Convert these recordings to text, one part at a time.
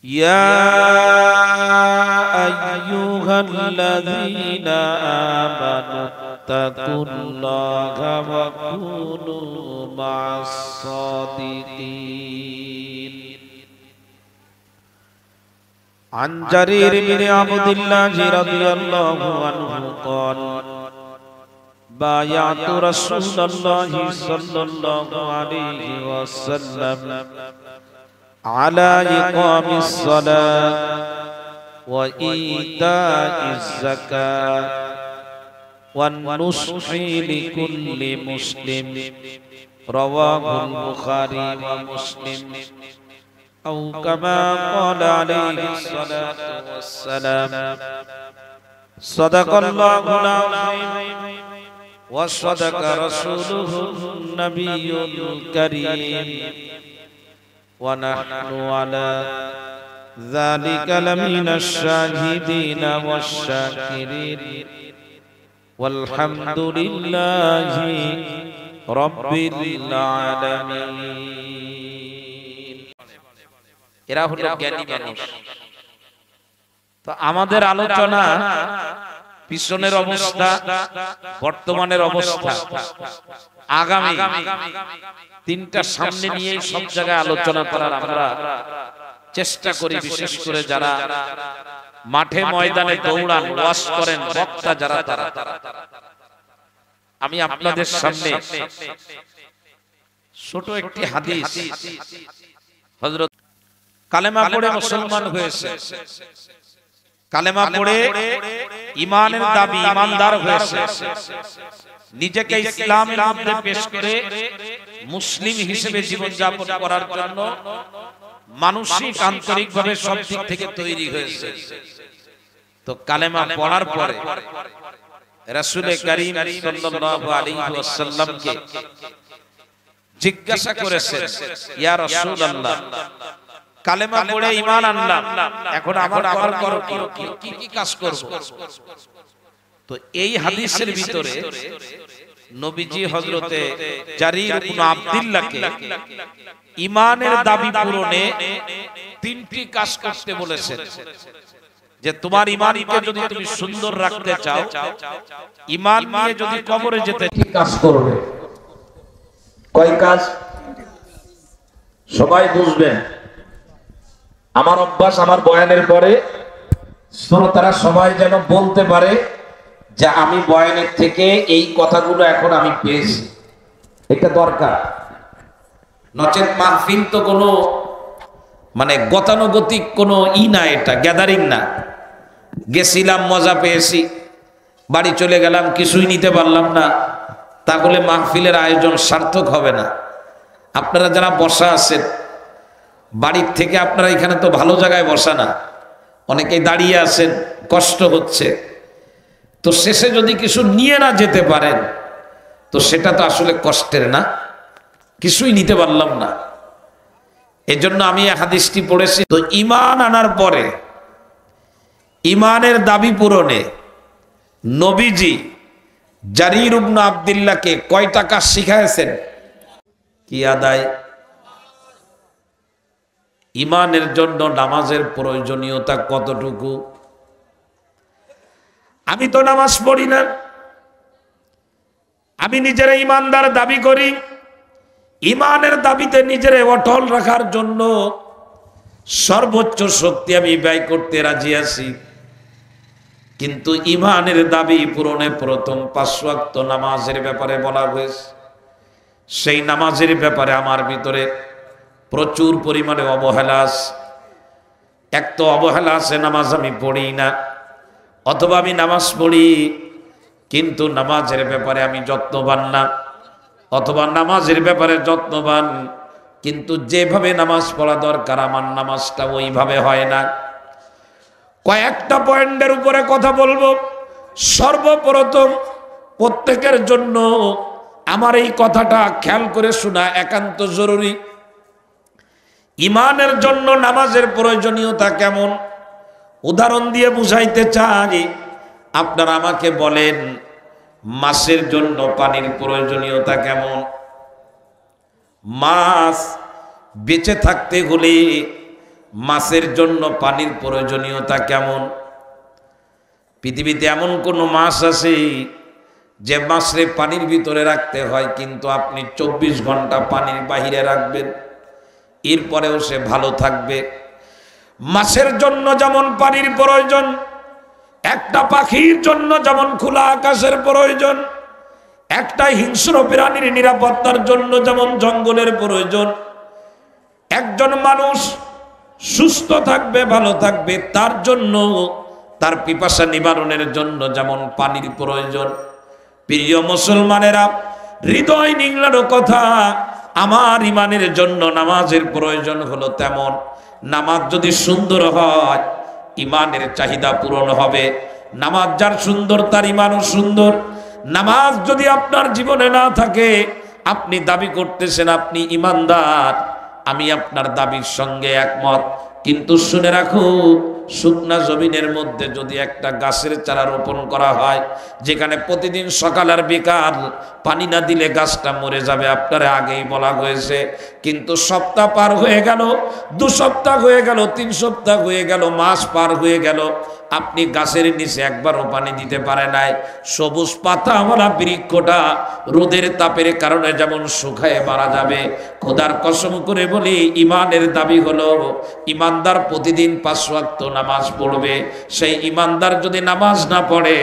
يا أيها الذين آمنوا اتقوا الله وكونوا مع الصادقين. عن جرير بن عبد الله رضي الله عنه قال: بايعت رسول الله صلى الله عليه وسلم على إقام الصلاة وإيتاء الزكاة والنصح لكل مسلم. رواه البخاري ومسلم. أو كما قال عليه الصلاة والسلام. صدق الله العظيم وصدق رسوله النبي الكريم، ونحن على ذلك لمن الشاهدين والشاكرين، والحمد لله رب العالمين. এরা হলো জ্ঞানী মানুষ। তো আমাদের আলোচনা পিছনের অবস্থা, বর্তমানের অবস্থা, আগামী তিনটা সামনে নিয়ে সব জায়গায় আলোচনা করার আমরা চেষ্টা করি। বিশেষ করে যারা মাঠে ময়দানে দৌড়ান, ওয়াজ করেন, বক্তা যারা, তারা আমি আপনাদের সামনে ছোট একটি হাদিস, হযরত কালেমা পড়ে মুসলমান হয়েছে, কালেমা পড়ে ঈমানের দাবি, ঈমানদার হয়েছে, নিজেকে ইসলামের মধ্যে পেশ করে মুসলিম হিসেবে জীবন যাপন করার জন্য মানসিক আন্তরিকভাবে সব দিক থেকে তৈরি হয়েছে। তো কালেমা পড়ার পরে রাসূল কারীম সাল্লাল্লাহু আলাইহি ওয়াসাল্লামকে জিজ্ঞাসা করেছেন, ইয়া রাসূলুল্লাহ, কালেমা পড়ে ঈমান আনলাম, এখন আমার আমল করো, কি কি কাজ করব? তো এই হাদিসের ভিতরে নবীজি হযরতে জারীর ইবনে আব্দুল্লাহকে ঈমানের দাবি পূরণে তিনটি কাজ করতে বলেছেন। যে তোমার ঈমানকে যদি তুমি সুন্দর রাখতে চাও, ঈমান নিয়ে যদি কবরে যেতে, কি কাজ করবে? কয় কাজ? সবাই বুঝবেন। আমার অভ্যাস, আমার বয়ানের পরে শ্রোতারা সবাই যেন বলতে পারে যে আমি বয়ানের থেকে এই কথাগুলো এখন আমি পেয়েছি। এটা দরকার। নচেত মাহফিল তো কোনো মানে গতানুগতিক কোনো না, এটা গ্যাদারিং না। গেছিলাম, মজা পেয়েছি, বাড়ি চলে গেলাম, কিছুই নিতে পারলাম না, তাহলে মাহফিলের আয়োজন সার্থক হবে না। আপনারা যারা বসা আছেন বাড়ির থেকে, আপনারা এখানে তো ভালো জায়গায় বসা না, অনেকেই দাঁড়িয়ে আছেন, কষ্ট হচ্ছে। তো শেষে যদি কিছু নিয়ে না যেতে পারেন তো সেটা তো আসলে কষ্টের না, কিছুই নিতে পারলাম না। এজন্য আমি এই হাদিসটি পড়েছি। তো ঈমান আনার পরে ঈমানের দাবি পূরণে নবীজি জারীর ইবনে আব্দুল্লাহকে কয়টা কাজ শিখাইছেন? কি আদায়? ঈমানের জন্য নামাজের প্রয়োজনীয়তা কতটুকু? আমি তো নামাজ পড়ি না, আমি নিজের ঈমানদার দাবি করি। ঈমানের দাবিতে নিজেরে অটল রাখার জন্য সর্বোচ্চ শক্তি আমি ব্যয় করতে রাজি আছি। কিন্তু ঈমানের দাবি পূরণে প্রথম 5 ওয়াক্ত নামাজের ব্যাপারে বলা হয়েছে। সেই নামাজের ব্যাপারে আমার ভিতরে প্রচুর পরিমাণে অবহেলা আছে। এক তো অবহেলা আছে, নামাজ আমি পড়ি না, অথবা আমি নামাজ পড়ি কিন্তু নামাজের ব্যাপারে আমি যত্নবান না, অথবা নামাজের ব্যাপারে যত্নবান কিন্তু যেভাবে নামাজ পড়া দরকার আমার নামাজটা ওইভাবে হয় না। কয়েকটা পয়েন্টের উপরে কথা বলবো। সর্বপ্রথম প্রত্যেকের জন্য আমার এই কথাটা খেয়াল করে শোনা একান্ত জরুরি। ঈমানের জন্য নামাজের প্রয়োজনীয়তা কেমন উদাহরণ দিয়ে বুঝাইতে চাই। আপনারা আমাকে বলেন মাছের জন্য পানির প্রয়োজনীয়তা কেমন? মাছ বেঁচে থাকতে হলে মাছের জন্য পানির প্রয়োজনীয়তা কেমন? পৃথিবীতে এমন কোনো মাছ আছে যে মাছরে পানির ভিতরে রাখতে হয়, কিন্তু আপনি 24 ঘন্টা পানির বাহিরে রাখবেন, এরপরেও সে ভালো থাকবে? মাছের জন্য যেমন পানির প্রয়োজন, একটা পাখির জন্য যেমন খোলা আকাশের প্রয়োজন, একটা হিংস্র প্রাণীর নিরাপত্তার জন্য যেমন জঙ্গলের প্রয়োজন, একজন মানুষ সুস্থ থাকবে, ভালো থাকবে, তার জন্য, তার পিপাসা নিবারণের জন্য যেমন পানির প্রয়োজন। প্রিয় মুসলমানেরা, হৃদয় নিংড়ানো কথা, আমার ইমানের জন্য নামাজের প্রয়োজন হলো তেমন। নামাজ যদি সুন্দর হয়, ইমানের চাহিদা পূরণ হবে। নামাজ যার সুন্দর, তার ইমানও সুন্দর। নামাজ যদি আপনার জীবনে না থাকে, আপনি দাবি করতেছেন আপনি ইমানদার, আমি আপনার দাবির সঙ্গে একমত, কিন্তু শুনে রাখুন, শুকনা জমিনের মধ্যে যদি একটা গাছের চারা রোপণ করা হয়, যেখানে প্রতিদিন সকাল আর বিকাল পানি না দিলে গাছটা মরে যাবে, আপনারা আগেই বলা হয়েছে, কিন্তু সপ্তাহ পার হয়ে গেল, 2 সপ্তাহ হয়ে গেল, 3 সপ্তাহ হয়ে গেল, মাস পার হয়ে গেল, আপনি গাছের নিচে একবারও পানি দিতে পারে নাই। সবুজ পাতাওয়ালা বৃক্ষটা রোদের তাপের কারণে যেমন শুকায় মারা যাবে, খোদার কসম করে বলি, ইমানের দাবি হলো ইমানদার প্রতিদিন 5 ওয়াক্ত নামাজ পড়বে। সেই ইমানদার যদি নামাজ না পড়ে,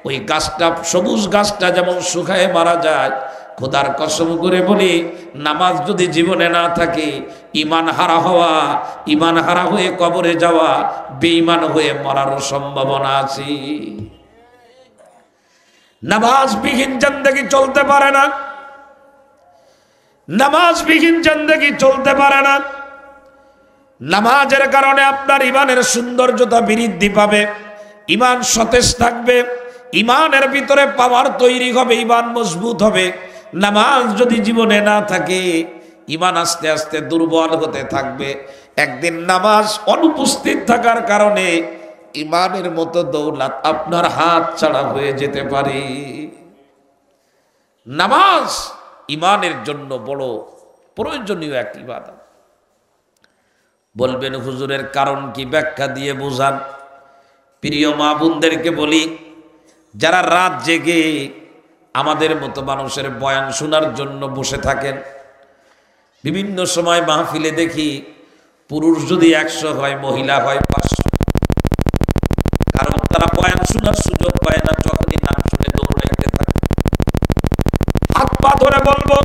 ওই গাছটা, সবুজ গাছটা যেমন শুকায় মারা যায়, খোদার কসম করে বলি, নামাজ যদি জীবনে না থাকে, ইমান হারা হওয়া, ইমান হারা হয়ে কবরে যাওয়া, বেঈমান হয়ে মরারও সম্ভাবনা আছে। নামাজবিহীন জিন্দেগি চলতে পারে না, নামাজবিহীন জিন্দেগি চলতে পারে না। নামাজের কারণে আপনার ইমানের সৌন্দর্যতা বৃদ্ধি পাবে, ইমান সতেজ থাকবে, ইমানের ভিতরে পাওয়ার তৈরি হবে, ইমান মজবুত হবে। নামাজ যদি জীবনে না থাকে, ইমান আস্তে আস্তে দুর্বল হতে থাকবে। একদিন নামাজ অনুপস্থিত থাকার কারণে ইমানের মতো দৌলত আপনার হাত ছাড়া হয়ে যেতে পারে। নামাজ ইমানের জন্য বড় প্রয়োজনীয় এক ইবাদত। বলবেন হুজুরের কারণ কি, ব্যাখ্যা দিয়ে বোঝান। প্রিয় মা বোনদেরকে বলি, যারা রাত জেগে আমাদের মতো মানুষের বয়ান শোনার জন্য বসে থাকেন, বিভিন্ন সময় মাহফিলে দেখি পুরুষ যদি 100 হয়, মহিলা হয় 500, কারণ তারা বয়ান শোনার সুযোগ পায় না, যখনই নাম শুনে দৌড়াইতে থাকে। হাত পা ধরে বলবো,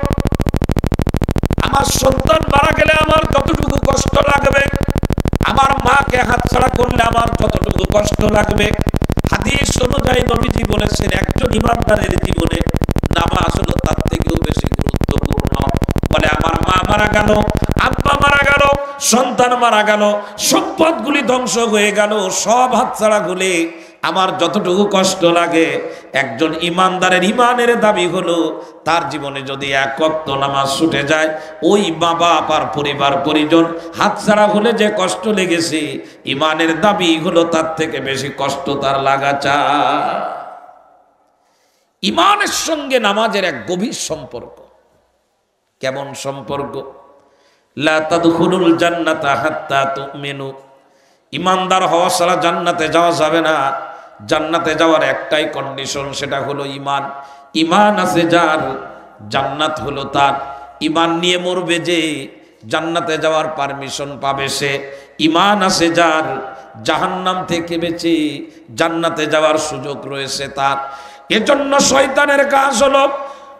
আমার সন্তান মারা গেলে আমার কতটুকু কষ্ট লাগবে, আমার মাকে হাতছাড়া করলে আমার কতটুকু কষ্ট লাগবে। হাদিস অনুযায়ী নবীজি বলেছেন, একজন ইমানদারের জীবনে নামাজ হলো তার থেকেও বেশি গুরুত্বপূর্ণ। বলে, আমার মা মারা গেল, আব্বা মারা গেল, সন্তান মারা গেল, সম্পদগুলি ধ্বংস হয়ে গেল, সব হাতছাড়া হলে আমার যতটুকু কষ্ট লাগে, একজন ইমানদারের ইমানের দাবি হলো তার জীবনে যদি 1 ওয়াক্ত নামাজ ছুটে যায়, ওই মা বাপ আর পরিবার পরিজন হাতছাড়া হলে যে কষ্ট লেগেছে, ইমানের দাবি হলো তার থেকে বেশি কষ্ট তার লাগা চায়। ইমানের সঙ্গে নামাজের এক গভীর সম্পর্ক। কেমন সম্পর্ক? লা তাদখুলুল জান্নাতা হাত্তা তুমিনু, ইমানদার হওয়া ছাড়া জান্নাতে যাওয়া যাবে না। জান্নাতে যাওয়ার একটাই কন্ডিশন, সেটা হলো ইমান। ইমান আছে যার, জান্নাত হলো তার। ইমান নিয়ে মরবে যে, জান্নাতে যাওয়ার পারমিশন পাবে সে। ইমান আছে যার, জাহান্নাম থেকে বেঁচে জান্নাতে যাওয়ার সুযোগ রয়েছে তার। এজন্য শয়তানের কাজ হলো,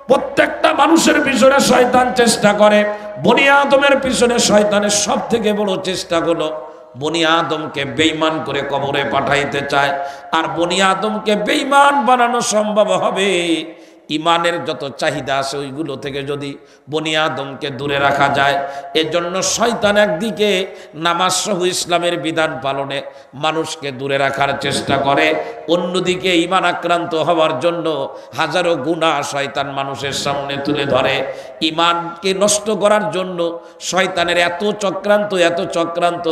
প্রত্যেকটা মানুষের পিছনে শয়তান চেষ্টা করে। বনি আদমের পিছনে শয়তানের সব থেকে বড় চেষ্টা হলো বনি আদমকে বেঈমান করে কবরে পাঠাইতে চায়। আর বনি আদমকে বেঈমান বানানো সম্ভব হবে ইমানের যত চাহিদা আছে ওইগুলো থেকে যদি বনি আদমকে দূরে রাখা যায়। এজন্য শয়তান একদিকে নামাজ সহ ইসলামের বিধান পালনে মানুষকে দূরে রাখার চেষ্টা করে, অন্যদিকে ইমান আক্রান্ত হওয়ার জন্য হাজারো গুনাহ শয়তান মানুষের সামনে তুলে ধরে। ইমানকে নষ্ট করার জন্য শয়তানের এত চক্রান্ত,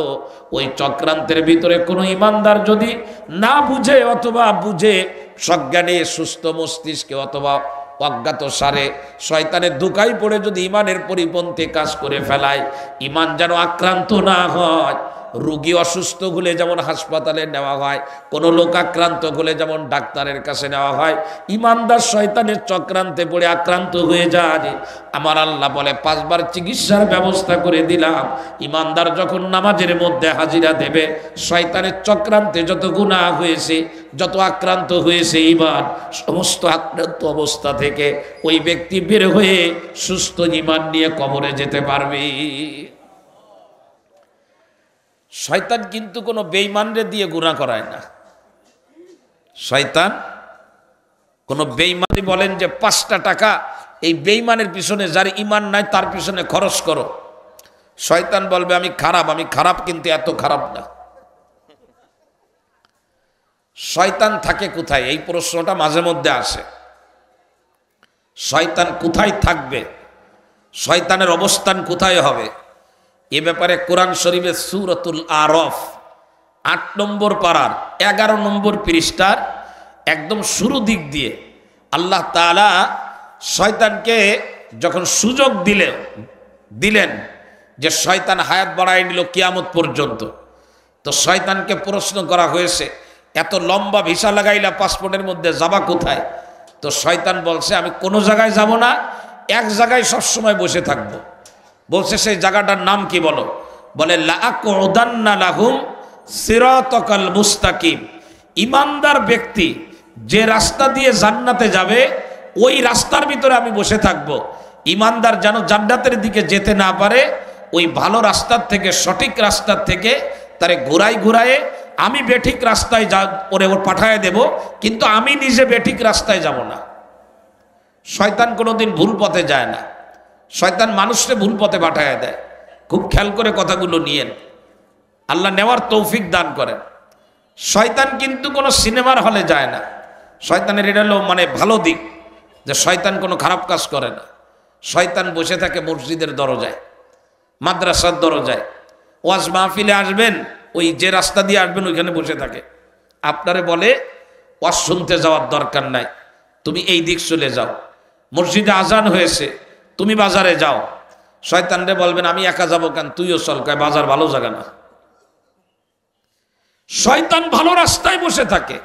ওই চক্রান্তের ভিতরে কোনো ইমানদার যদি না বুঝে অথবা বুঝে সজ্ঞানে সুস্থ মস্তিষ্কে অথবা অজ্ঞাত সারে শয়তানের ধোঁকায় পড়ে যদি ইমানের পরিপন্থী কাজ করে ফেলায়, ইমান যেন আক্রান্ত না হয় রোগী অসুস্থ হলে যেমন হাসপাতালে নেওয়া হয়, কোনো লোকাক্রান্ত হলে যেমন ডাক্তারের কাছে নেওয়া হয়, ইমানদার শয়তানের চক্রান্তে পড়ে আক্রান্ত হয়ে যায়। আমার আল্লাহ বলে 5 বার চিকিৎসার ব্যবস্থা করে দিলাম। ইমানদার যখন নামাজের মধ্যে হাজিরা দেবে, শয়তানের চক্রান্তে যত গুনাহ হয়েছে, যত আক্রান্ত হয়েছে ইমান, সমস্ত আক্রান্ত অবস্থা থেকে ওই ব্যক্তি বের হয়ে সুস্থ ইমান নিয়ে কবরে যেতে পারবে। শয়তান কিন্তু কোনো বেঈমানরে দিয়ে গুনাহ করায় না। শয়তান কোনো বেঈমানি বলেন যে 5টা টাকা এই বেঈমানের পিছনে, যার ইমান নাই তার পিছনে খরচ করো, শয়তান বলবে আমি খারাপ কিন্তু এত খারাপ না। শয়তান থাকে কোথায়, এই প্রশ্নটা মাঝে মধ্যে আসে। শয়তান কোথায় থাকবে, শয়তানের অবস্থান কোথায় হবে, এ ব্যাপারে কোরআন শরীফের সূরাতুল আরাফ 8 নম্বর পারার 11 নম্বর পৃষ্ঠার একদম শুরু দিক দিয়ে আল্লাহ তাআলা শয়তানকে যখন সুযোগ দিলেন যে শয়তান হায়াত বাড়ায় নিল কিয়ামত পর্যন্ত, তো শয়তানকে প্রশ্ন করা হয়েছে এত লম্বা ভিসা লাগাইলা পাসপোর্টের মধ্যে যাবা কোথায়? তো শয়তান বলছে আমি কোনো জায়গায় যাব না, এক জায়গায় সবসময় বসে থাকবো। বলছে সেই জায়গাটার নাম কি বলো? বলে লাআকুদান্না লাহুম সিরাতাকাল মুস্তাকিম। ইমানদার ব্যক্তি যে রাস্তা দিয়ে জান্নাতে যাবে ওই রাস্তার ভিতরে আমি বসে থাকব। ইমানদার যেন জান্নাতের দিকে যেতে না পারে, ওই ভালো রাস্তার থেকে, সঠিক রাস্তার থেকে তারে ঘুরায় আমি বেঠিক রাস্তায় ওর পাঠায় দেব, কিন্তু আমি নিজে বেঠিক রাস্তায় যাব না। শয়তান কোনোদিন ভুল পথে যায় না, শয়তান মানুষকে ভুল পথে পাঠায় দেয়। খুব খেয়াল করে কথাগুলো নিয়েন, আল্লাহ নেওয়ার তৌফিক দান করেন। শয়তান কিন্তু কোনো সিনেমার হলে যায় না। শয়তানের এটা হলো মানে ভালো দিক যে শয়তান কোনো খারাপ কাজ করে না। শয়তান বসে থাকে মসজিদের দরজায়, মাদ্রাসার দরজায়। ওয়াজ মাহফিলে আসবেন, ওই যে রাস্তা দিয়ে আসবেন ওইখানে বসে থাকে। আপনারে বলে ওয়াজ শুনতে যাওয়ার দরকার নাই, তুমি এই দিক চলে যাও। মসজিদে আজান হয়েছে, তুমি বাজারে যাও। শয়তানরে বলবেন আমি একা যাবো কেন, তুইও চল, কয় বাজার ভালো জায়গা না। শয়তান ভালো রাস্তায় বসে থাকে,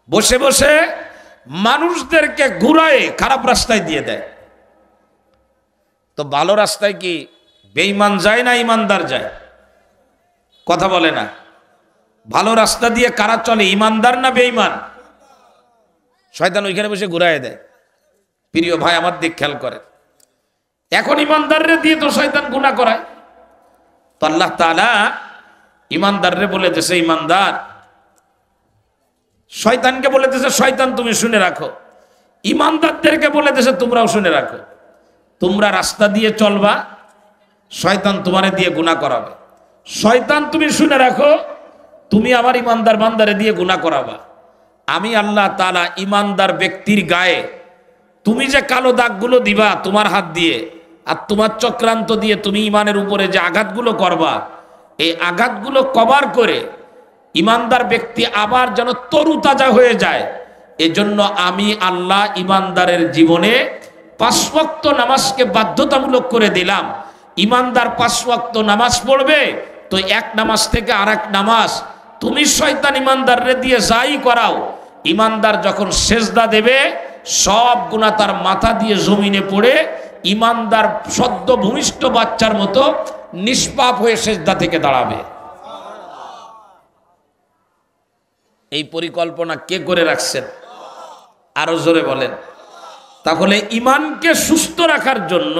বসে বসে মানুষদেরকে ঘুরায় খারাপ রাস্তায় দিয়ে দেয়। তো ভালো রাস্তায় কি বেঈমান যায় না ইমানদার যায়? কথা বলে না। ভালো রাস্তা দিয়ে কারা চলে, ইমানদার না বেঈমান? শয়তান ওইখানে বসে ঘুরায় দেয়। প্রিয় ভাই আমার দিক খেয়াল করেন, এখন ইমানদাররে দিয়ে তো শয়তান গুনাহ করায়। তো আল্লাহ তাআলা ইমানদাররে বলে দিয়েছে ইমানদার, শয়তানকে বলে দিয়েছে শয়তান তুমি শুনে রাখো, ইমানদারদেরকে বলে দিয়েছে তোমরাও শুনে রাখো। তোমরা রাস্তা দিয়ে চলবা, শয়তান তোমারে দিয়ে গুনাহ করাবে। শয়তান তুমি শুনে রাখো, তুমি আমার ইমানদার বান্দারে দিয়ে গুনাহ করাবা। আমি আল্লাহ তাআলা ইমানদার ব্যক্তির গায়ে তুমি যে কালো দাগগুলো দিবা তোমার হাত দিয়ে, আর তোমার চক্রান্ত দিয়ে তুমি ইমানের উপরে যে আঘাতগুলো করবা, এই আঘাতগুলো কভার করে ইমানদার ব্যক্তি আবার যেন তরুতাজা হয়ে যায়, এজন্য আমি আল্লাহ ইমানদারের জীবনে 5 ওয়াক্ত নামাজকে বাধ্যতামূলক করে দিলাম। ইমানদার 5 ওয়াক্ত নামাজ পড়বে, তো এক নামাজ থেকে আরেক নামাজ তুমি শয়তান ইমানদাররে দিয়ে যাই করাও, ইমানদার যখন সেজদা দেবে সব গুনাহ তার মাথা দিয়ে জমিনে পড়ে ইমানদার সদ্য ভূমিষ্ঠ বাচ্চার মতো নিষ্পাপ হয়ে সেজদা থেকে দাঁড়াবে। এই পরিকল্পনা কে করে রাখছেন? আরো জোরে বলেন। তাহলে ইমানকে সুস্থ রাখার জন্য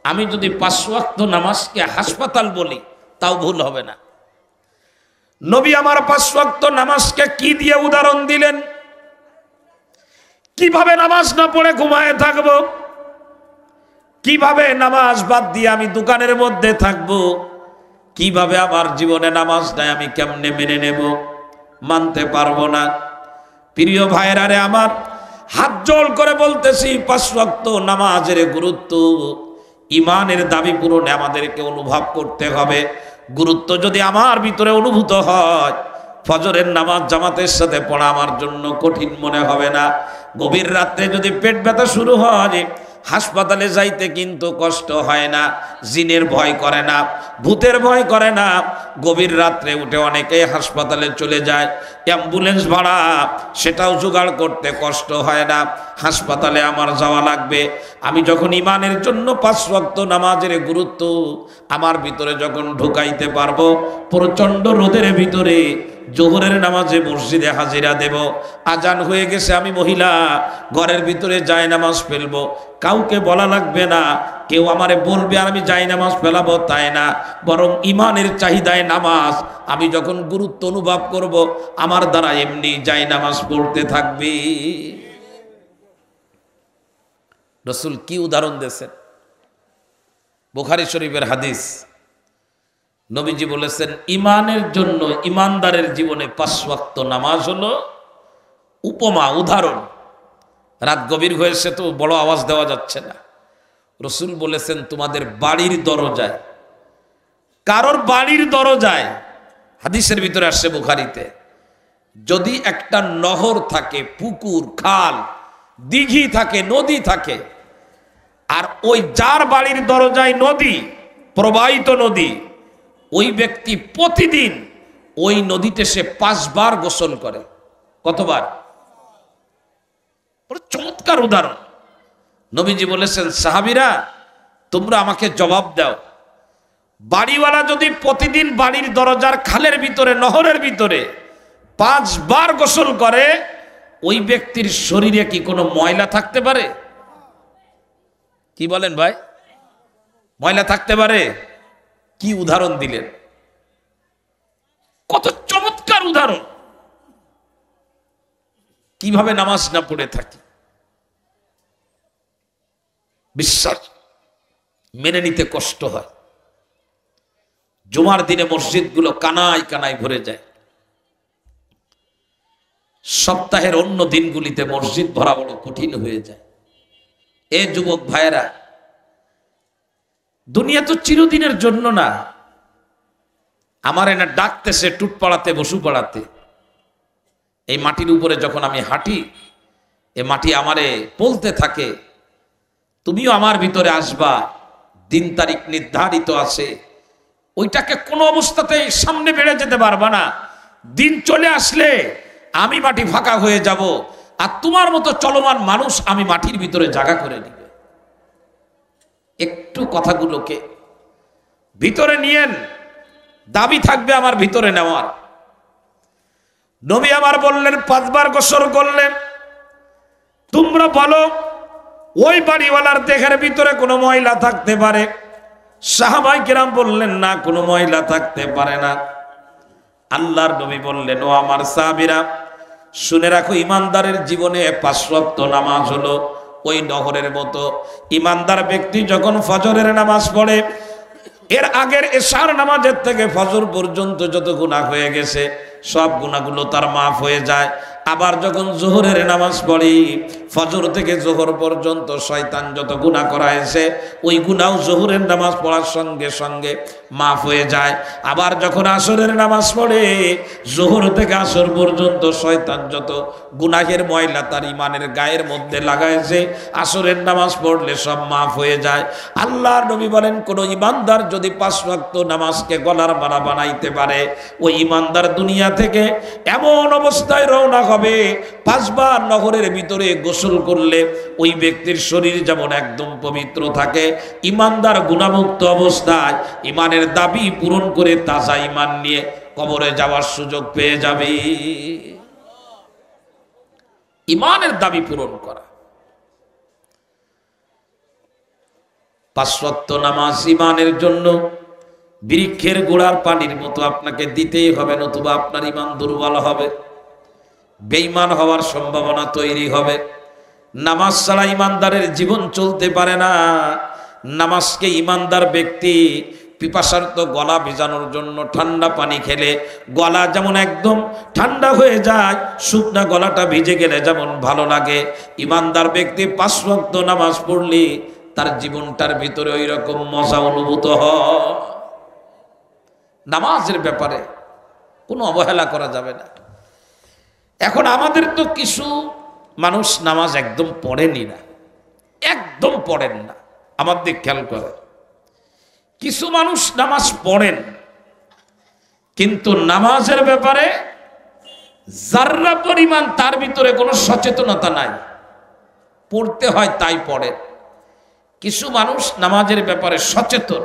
আমি যদি 5 ওয়াক্ত নামাজকে হাসপাতাল বলি তাও ভুল হবে না। নবী আমার 5 ওয়াক্ত নামাজকে কি দিয়ে উদাহরণ দিলেন? কিভাবে নামাজ না পড়ে ঘুমায় থাকবো, কিভাবে নামাজ বাদ দিয়ে আমি দোকানের মধ্যে থাকবো, কিভাবে আমার জীবনে নামাজ নাই আমি কেমনে মেনে নেব? মানতে পারবো না। প্রিয় ভাইরা রে আমার, হাত জোড় করে বলতেছি 5 ওয়াক্ত নামাজের গুরুত্ব, ইমানের দাবি পূরণে আমাদেরকে অনুভব করতে হবে। গুরুত্ব যদি আমার ভিতরে অনুভূত হয়, ফজরের নামাজ জামাতের সাথে পড়া আমার জন্য কঠিন মনে হবে না। গভীর রাত্রে যদি পেট ব্যথা শুরু হয়, হাসপাতালে যাইতে কিন্তু কষ্ট হয় না, জিনের ভয় করে না, ভূতের ভয় করে না। গভীর রাত্রে উঠে অনেকেই হাসপাতালে চলে যায়, অ্যাম্বুলেন্স ভাড়া সেটাও জোগাড় করতে কষ্ট হয় না। হাসপাতালে আমার যাওয়া লাগবে, আমি যখন ইমানের জন্য 5 ওয়াক্ত নামাজের গুরুত্ব আমার ভিতরে যখন ঢুকাইতে পারবো, প্রচণ্ড রোদের ভিতরে জোহরের নামাজে মসজিদে হাজিরা দেব। আজান হয়ে গেছে, আমি মহিলা ঘরের ভিতরে যাই নামাজ ফেলবো, কাউকে বলা লাগবে না, কেউ আমারে বলবে আর আমি যাই নামাজ ফেলাবো তাই না, বরং ইমানের চাহিদায় নামাজ আমি যখন গুরুত্ব অনুভব করব, আমার দ্বারা এমনি যাই নামাজ পড়তে থাকবে। রাসূল কি উদাহরণ দিয়েছেন, বুখারী শরীফের হাদিস। নবীজি বলেছেন ইমানের জন্য ইমানদারের জীবনে 5 ওয়াক্ত নামাজ হলো উপমা, উদাহরণ। রাত গভীর হয়েছে তো বড় আওয়াজ দেওয়া যাচ্ছে না। রাসূল বলেছেন তোমাদের বাড়ির দরজায়, কারোর বাড়ির দরজায়, হাদিসের ভিতরে আসছে বুখারীতে, যদি একটা নহর থাকে, পুকুর, খাল, দিঘি থাকে, নদী থাকে, আর ওই যার বাড়ির দরজায় নদী, প্রবাহিত নদী, ওই ব্যক্তি প্রতিদিন ওই নদীতে সে 5 বার গোসল করে। কতবার? চমৎকার উদাহরণ। নবীজি বলেছেন সাহাবীরা তোমরা আমাকে জবাব দাও, বাড়িওয়ালা যদি প্রতিদিন বাড়ির দরজার খালের ভিতরে, নহরের ভিতরে 5 বার গোসল করে, ওই ব্যক্তির শরীরে কি কোনো ময়লা থাকতে পারে? কি বলেন ভাই, ময়লা থাকতে পারে? কি উদাহরণ দিলেন, কত চমৎকার উদাহরণ। কিভাবে নামাজ না পড়ে থাকি, বিশ্বাস মেনে নিতে কষ্ট হয়। জুমার দিনে মসজিদগুলো কানায় কানায় ভরে যায়, সপ্তাহের অন্য দিনগুলিতে মসজিদ ভরা বড় কঠিন হয়ে যায়। এ যুবক ভাইয়েরা, দুনিয়া তো চিরদিনের জন্য না। আমার এনা ডাকতেছে টুট পাড়াতে, বসু পাড়াতে। এই মাটির উপরে যখন আমি হাঁটি, এ মাটি আমারে বলতে থাকে তুমিও আমার ভিতরে আসবা, দিন তারিখ নির্ধারিত আছে, ওইটাকে কোনো অবস্থাতেই সামনে বেড়ে যেতে পারবা না। দিন চলে আসলে আমি মাটি ফাঁকা হয়ে যাব, আর তোমার মতো চলমান মানুষ আমি মাটির ভিতরে জায়গা করে নিবে। একটু কথাগুলোকে ভিতরে নিয়েন, দাবি থাকবে আমার ভিতরে নেওয়ার। নবী আমার বললেন 5 বার গোসল করলেন। তোমরা বলো ওই বাড়িওয়ালার দেহের ভিতরে কোনো ময়লা থাকতে পারে? সাহাবায়ে কেরাম বললেন না, কোনো ময়লা থাকতে পারে না। আল্লাহর নবী বললেন ও আমার সাহাবীরা শুনে রাখো, ইমানদারের জীবনে 5 ওয়াক্ত নামাজ হলো ওই নহরের মতো। ইমানদার ব্যক্তি যখন ফজরের নামাজ পড়ে, এর আগের এশার নামাজের থেকে ফজর পর্যন্ত যত গুনাহ হয়ে গেছে সব গুনাহগুলো তার মাফ হয়ে যায়। আবার যখন জোহরের নামাজ পড়ি, ফজর থেকে জোহর পর্যন্ত শয়তান যত গুনাহ করাইছে ওই গুনাহ জোহরের নামাজ পড়ার সঙ্গে সঙ্গে মাফ হয়ে যায়। আবার যখন আসরের নামাজ পড়ে, জোহর থেকে আসর পর্যন্ত শয়তান যত গুনাহের ময়লা তার ইমানের গায়ের মধ্যে লাগাইছে, আসরের নামাজ পড়লে সব মাফ হয়ে যায়। আল্লাহর নবী বলেন কোন ইমানদার যদি 5 ওয়াক্ত নামাজকে গলার মালা বানাইতে পারে, ওই ইমানদার দুনিয়া থেকে এমন অবস্থায় রওনা হবে 5 বার নহরের ভিতরে গোসল করলে ওই ব্যক্তির শরীর যেমন একদম পবিত্র থাকে, ইমানদার গুনাহমুক্ত অবস্থায় ইমানের দাবি পূরণ করে তাজা ইমান নিয়ে কবরে যাওয়ার সুযোগ পেয়ে যাবে। ইমানের দাবি পূরণ করা। 5 ওয়াক্ত নামাজ ইমানের জন্য বৃক্ষের গোড়ার পানির মতো আপনাকে দিতেই হবে, নতুবা আপনার ইমান দুর্বল হবে, বেঈমান হওয়ার সম্ভাবনা তৈরি হবে। নামাজ ছাড়া ইমানদারের জীবন চলতে পারে না। নামাজকে ইমানদার ব্যক্তি পিপাসার্ত গলা ভিজানোর জন্য ঠান্ডা পানি খেলে গলা যেমন একদম ঠান্ডা হয়ে যায়, শুকনা গলাটা ভিজে গেলে যেমন ভালো লাগে, ইমানদার ব্যক্তি 5 ওয়াক্ত নামাজ পড়লে তার জীবনটার ভিতরে ওই রকম মজা অনুভূত হয়। নামাজের ব্যাপারে কোনো অবহেলা করা যাবে না। এখন আমাদের তো কিছু মানুষ নামাজ একদম পড়েনি না, একদম পড়েন না। আমার দিক খেয়াল করেন, কিছু মানুষ নামাজ পড়েন কিন্তু নামাজের ব্যাপারে যার্রা পরিমাণ তার ভিতরে কোনো সচেতনতা নাই, পড়তে হয় তাই পড়েন। কিছু মানুষ নামাজের ব্যাপারে সচেতন,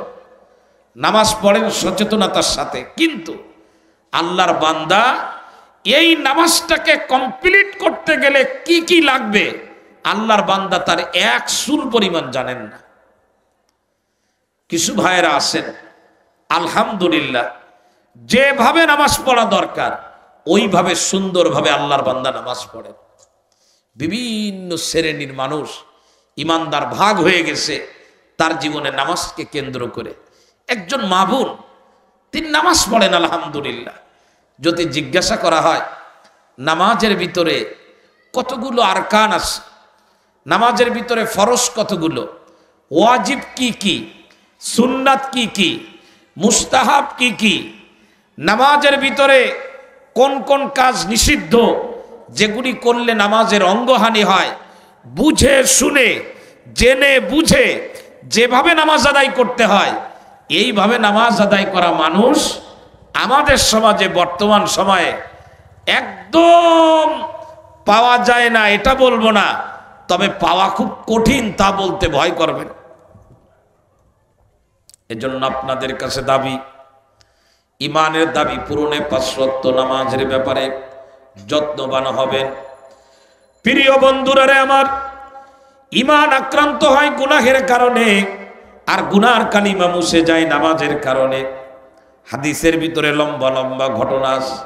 নামাজ পড়েন সচেতনতার সাথে, কিন্তু আল্লাহর বান্দা এই নামাজটাকে কমপ্লিট করতে গেলে কি কি লাগবে আল্লাহর বান্দা তার এক চুল পরিমাণ জানেন না। কিছু ভাইয়েরা আছেন আলহামদুলিল্লাহ, যেভাবে নামাজ পড়া দরকার ওইভাবে সুন্দরভাবে আল্লাহর বান্দা নামাজ পড়েন। বিভিন্ন শ্রেণীর মানুষ ইমানদার ভাগ হয়ে গেছে তার জীবনে নামাজকে কেন্দ্র করে। একজন মা বোন তিনি নামাজ পড়েন আলহামদুলিল্লাহ। যদি জিজ্ঞাসা করা হয় নামাজের ভিতরে কতগুলো আরকান আছে, নামাজের ভিতরে ফরজ কতগুলো, ওয়াজিব কি কি, সুন্নাত কি কি, মুস্তাহাব কি কি, নামাজের ভিতরে কোন কোন কাজ নিষিদ্ধ, যেগুলি করলে নামাজের অঙ্গহানি হয়, বুঝে শুনে জেনে বুঝে যেভাবে নামাজ আদায় করতে হয় এইভাবে নামাজ আদায় করা মানুষ আমাদের সমাজে বর্তমান সময়ে একদম পাওয়া যায় না, এটা বলবো না, তবে পাওয়া খুব কঠিন তা বলতে ভয় করবেন। এজন্য আপনাদের কাছে দাবি, ইমানের দাবি পূরণে ৫ ওয়াক্ত নামাজের ব্যাপারে যত্নবান হবেন। প্রিয় বন্ধুরা রে আমার, ইমান আক্রান্ত হয় গুনাহের কারণে, আর গুনার কালিমা মুছে যায় নামাজের কারণে। হাদিসের ভিতরে লম্বা লম্বা ঘটনা আছে,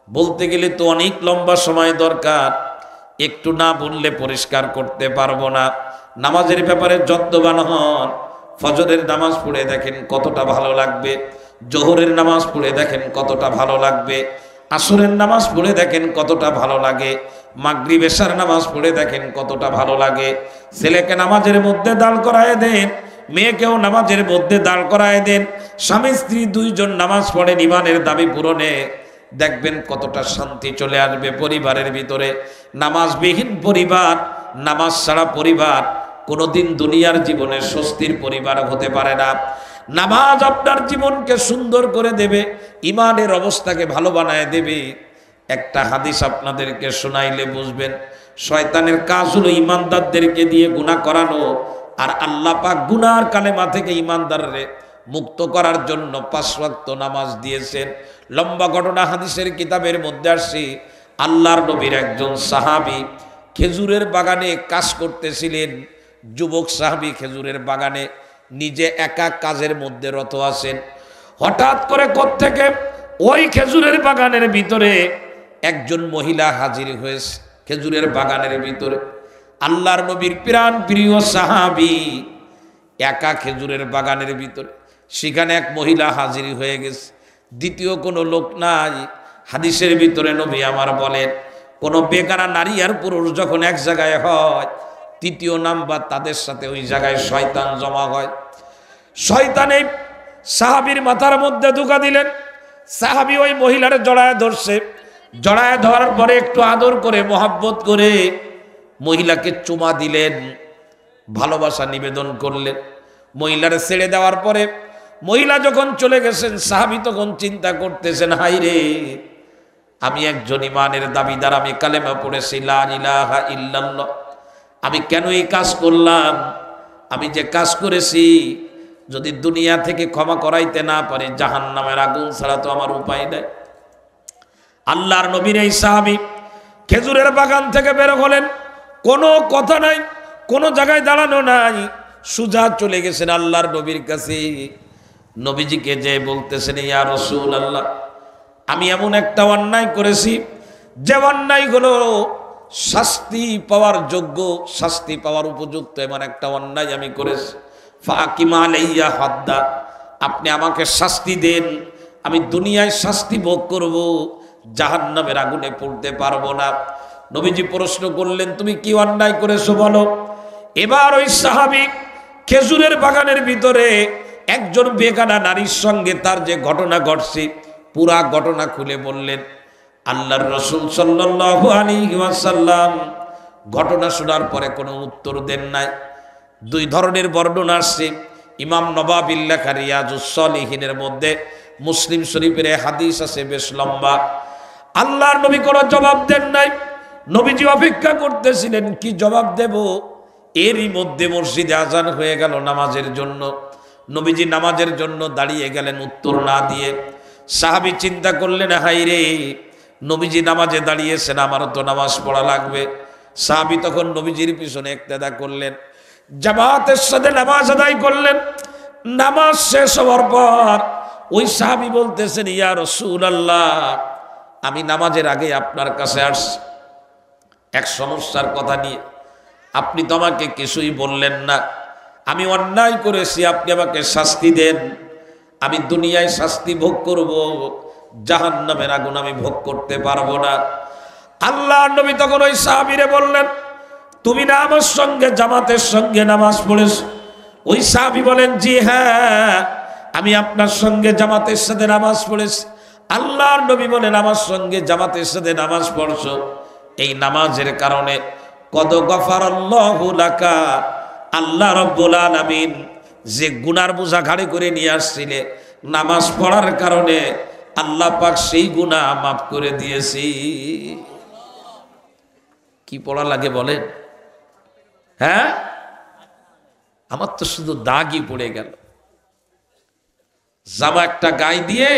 বলতে গেলে তো অনেক লম্বা সময় দরকার, একটু না বললে পরিষ্কার করতে পারবো না। নামাজের ব্যাপারে যত্নবান হন। ফজরের নামাজ পড়ে দেখেন কতটা ভালো লাগবে, জোহরের নামাজ পড়ে দেখেন কতটা ভালো লাগবে, আসরের নামাজ পড়ে দেখেন কতটা ভালো লাগে, মাগরিব এশার নামাজ পড়ে দেখেন কতটা ভালো লাগে। ছেলেকে নামাজের মধ্যে দাঁড় করায় দেন, মেয়েকেও নামাজের মধ্যে দাঁড় করায় দেন, স্বামী স্ত্রী দুইজন নামাজ পড়েন ইমানের দাবি পূরণে, দেখবেন কতটা শান্তি চলে আসবে পরিবারের ভিতরে। নামাজবিহীন পরিবার, নামাজ ছাড়া পরিবার কোনোদিন দুনিয়ার জীবনে স্বস্তির পরিবার হতে পারে না। নামাজ আপনার জীবনকে সুন্দর করে দেবে, ইমানের অবস্থাকে ভালো বানায় দেবে। একটা হাদিস আপনাদেরকে শোনাইলে বুঝবেন, শয়তানের কাজ হলো ইমানদারদেরকে দিয়ে গুনাহ করানো, আর আল্লাহ পাক গুনার কালেমা থেকে ইমানদাররে মুক্ত করার জন্য ৫ ওয়াক্ত নামাজ দিয়েছেন। লম্বা ঘটনা হাদিসের কিতাবের মধ্যে আসছে, আল্লাহর নবীর একজন সাহাবী খেজুরের বাগানে কাজ করতেছিলেন। যুবক সাহাবী খেজুরের বাগানে নিজে একা কাজের মধ্যে রত আছেন। হঠাৎ করে কোত্থেকে ওই খেজুরের বাগানের ভিতরে একজন মহিলা হাজির হয়েছে। খেজুরের বাগানের ভিতরে আল্লাহর নবীর প্রাণ প্রিয় সাহাবী একা খেজুরের বাগানের ভিতরে, সেখানে এক মহিলা হাজির হয়ে গেছে, দ্বিতীয় কোনো লোক নাই। হাদিসের ভিতরে নবী আমার বলেন, কোনো বেগানা নারী আর পুরুষ যখন এক জায়গায় হয়, তৃতীয় নাম্বার তাদের সাথে ওই জায়গায় শয়তান জমা হয়। শয়তানে সাহাবীর মাথার মধ্যে ধোঁকা দিলেন। সাহাবী ওই মহিলার জড়ায় ধরছে, জড়ায় ধরার পরে একটু আদর করে মহব্বত করে মহিলাকে চুমা দিলেন, ভালোবাসা নিবেদন করলেন। মহিলার ছেড়ে দেওয়ার পরে মহিলা যখন চলে গেছেন, সাহাবী তখন চিন্তা করতেছেন, হাই রে, আমি একজন ইমানের দাবিদার, আমি কালেমা পড়েছি লা ইলাহা ইল্লাল্লাহ, আমি কেন এই কাজ করলাম? আমি যে কাজ করেছি যদি দুনিয়া থেকে ক্ষমা করাইতে না পারি, জাহান্নামের আগুন ছাড়া তো আমার উপায় নাই। আল্লাহর নবীর এই সাহাবী খেজুরের বাগান থেকে বের হলেন, কোনো কথা নাই, কোনো জায়গায় দাঁড়ানো নাই, সুজা চলে গেছেন আল্লাহর নবীর কাছে। নবীজিকে যে বলতেছেন, ইয়া রাসূলুল্লাহ, আমি এমন একটা অন্যায় করেছি যে অন্যায় হলো শাস্তি পাওয়ার যোগ্য, শাস্তি পাওয়ার উপযুক্ত, এমন একটা অন্যায় আমি করেছি। ফাকিম আলাইয়া হাদ্দা, আপনি আমাকে শাস্তি দেন, আমি দুনিয়ায় শাস্তি ভোগ করব, জাহান্নামের আগুনে পড়তে পারবো না। নবীজি প্রশ্ন করলেন, তুমি কি অন্যায় করেছো বলো। এবার ওই সাহাবী খেজুরের বাগানের ভিতরে একজন বেগানা নারীর সঙ্গে তার যে ঘটনা ঘটছে পুরা ঘটনা খুলে বললেন। আল্লাহর রাসূল সাল্লাল্লাহু আলাইহি ওয়াসাল্লাম ঘটনা শোনার পরে কোনো উত্তর দেন নাই। দুই ধরনের বর্ণনা আসছে। ইমাম নবাবী লেখা রিয়াজুস সলিহিনের মধ্যে, মুসলিম শরীফের হাদিস আছে বেশ লম্বা। আল্লাহর নবী কোনো জবাব দেন নাই। নবীজি অপেক্ষা করতেছিলেন কি জবাব দেব। এরই মধ্যে মসজিদে আজান হয়ে গেল নামাজের জন্য। নবীজি নামাজের জন্য দাঁড়িয়ে গেলেন উত্তর না দিয়ে। সাহাবী চিন্তা করলেন, হাই রে, নবীজি নামাজে দাঁড়িয়েছেন, আমারও তো নামাজ পড়া লাগবে। সাহাবী তখন নবীজির পিছনে ইক্তেদা করলেন, জামাতের সাথে নামাজ আদায় করলেন। নামাজ শেষ হওয়ার পর ওই সাহাবী বলতেছেন, ইয়া রাসূলুল্লাহ, আমি নামাজের আগে আপনার কাছে আসছি এক সমস্যার কথা নিয়ে। আপনি তো আমাকে কিছুই বললেন না। আমি অন্যায় করেছি, আপনি আমাকে শাস্তি দেন। আমি দুনিয়ায় শাস্তি ভোগ করব, জাহান্নামের আগুন আমি ভোগ করতে পারবো না। আল্লাহর নবী তখন ওই সাহাবীরে বললেন, তুমি না আমার সঙ্গে জামাতের সঙ্গে নামাজ পড়েছ? ওই সাহাবী বলেন, জি হ্যাঁ, আমি আপনার সঙ্গে জামাতের সাথে নামাজ পড়েছি। আল্লাহর নবী বলেন, আমার সঙ্গে জামাতের সাথে নামাজ পড়ছো, এই নামাজের কারণে কদ গফারাল্লাহু লাকা, আল্লাহ রাব্বুল আলামিন যে গুনার বোঝা ঘাড়ে করে নিয়ে আসছিলে, নামাজ পড়ার কারণে আল্লাহ পাক সেই গুনাহ মাফ করে দিয়েছি। কি পড়া লাগে বলেন? হ্যাঁ, আমার তো শুধু দাগই পড়ে গেল। জামা একটা গায়ে দিয়ে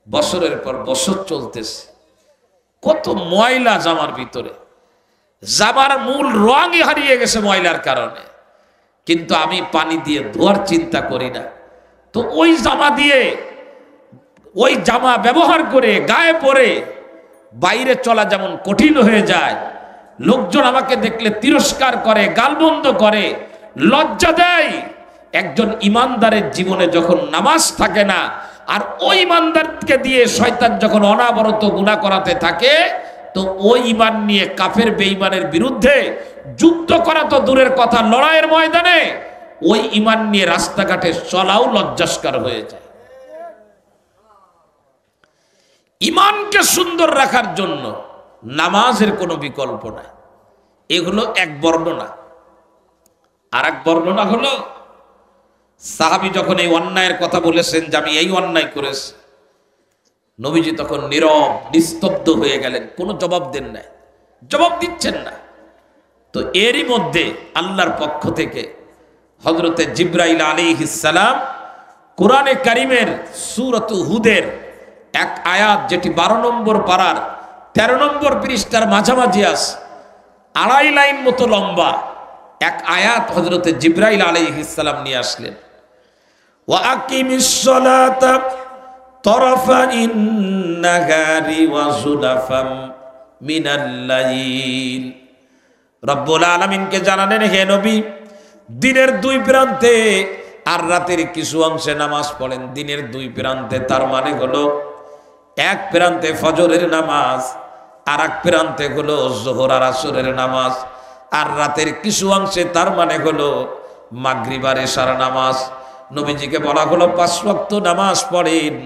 বছরের পর বছর চলতেছে, কত ময়লা জামার ভিতরে, জামার মূল রঙই হারিয়ে গেছে ময়লার কারণে। কিন্তু আমি পানি দিয়ে ধোয়ার চিন্তা করি না। তো ওই জামা দিয়ে, ওই জামা ব্যবহার করে গায়ে পরে বাইরে চলা যেমন কঠিন হয়ে যায়, লোকজন আমাকে দেখলে তিরস্কার করে, গালমন্দ করে, লজ্জা দেয়। একজন ইমানদারের জীবনে যখন নামাজ থাকে না, আর ওই ইমানদারকে দিয়ে শয়তান যখন অনাবরত গুনাহ করাতে থাকে, তো ওই ইমান নিয়ে কাফের বেঈমানের বিরুদ্ধে যুদ্ধ করা তো দূরের কথা, লড়াইয়ের ময়দানে ওই ইমান নিয়ে রাস্তাঘাটে চলাও লজ্জাস্কর হয়ে যায়। ইমানকে সুন্দর রাখার জন্য নামাজের কোনো বিকল্প নাই। এগুলো এক বর্ণনা। আর এক বর্ণনা হলো, সাহাবী যখন এই অন্যায়ের কথা বলেছেন যে আমি এই অন্যায় করেছি, নবীজি তখন নীরব নিস্তব্ধ হয়ে গেলেন, কোনো জবাব দেন নাই, জবাব দিচ্ছেন না। তো এরই মধ্যে আল্লাহর পক্ষ থেকে হযরতে জিবরাইল আলাইহিস সালাম কোরআনে কারীমের সূরাত হুদের এক আয়াত, যেটি 12 নম্বর পারার 13 নম্বর পৃষ্ঠার মাঝামাঝি আছে, 2.5 লাইন মতো লম্বা এক আয়াত হযরতে জিবরাইল আলাইহিস সালাম নিয়ে আসলেন। ওয়া আকিমিস সালাতা তরফাইন নাহারি ওয়া যুলাফাম মিনাল লাইল। রব্বুল আলামিনকে জানালেন, হে নবী, দিনের দুই প্রান্তে আর রাতের কিছু অংশে নামাজ পড়েন। দিনের দুই প্রান্তে তার মানে হলো, এক প্রান্তে ফজরের নামাজ, আর এক প্রান্তে হলো যোহর আর আসরের নামাজ। আর রাতের কিছু অংশে তার মানে হলো মাগরিব আর এশার নামাজ। নবীজিকে বলা হলো 5 ওয়াক্ত নামাজ পড়েন।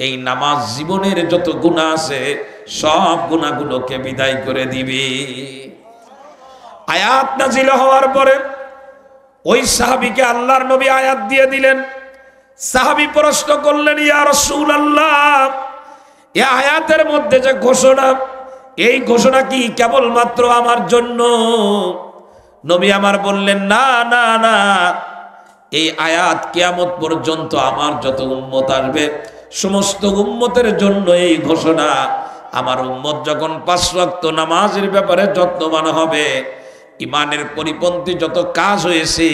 এই নামাজ জীবনের যত গুনাহ আছে সব গুনাহগুলোকে বিদায় করে দিবে। আয়াত নাজিল হওয়ার পরে ওই সাহাবীকে আল্লাহর নবী আয়াত দিয়ে দিলেন। সাহাবী প্রশ্ন করলেন, ইয়া রাসূলুল্লাহ, এই আয়াতের মধ্যে যে ঘোষণা, এই ঘোষণা কি কেবলমাত্র আমার জন্য? নবী আমার বললেন, না না না, এই আয়াত কিয়ামত পর্যন্ত আমার যত উম্মত আসবে সমস্ত উম্মতের জন্য এই ঘোষণা। আমার উম্মত যখন 5 ওয়াক্ত নামাজের ব্যাপারে যত্নবান হবে, ইমানের পরিপন্থী যত কাজ হয়েছে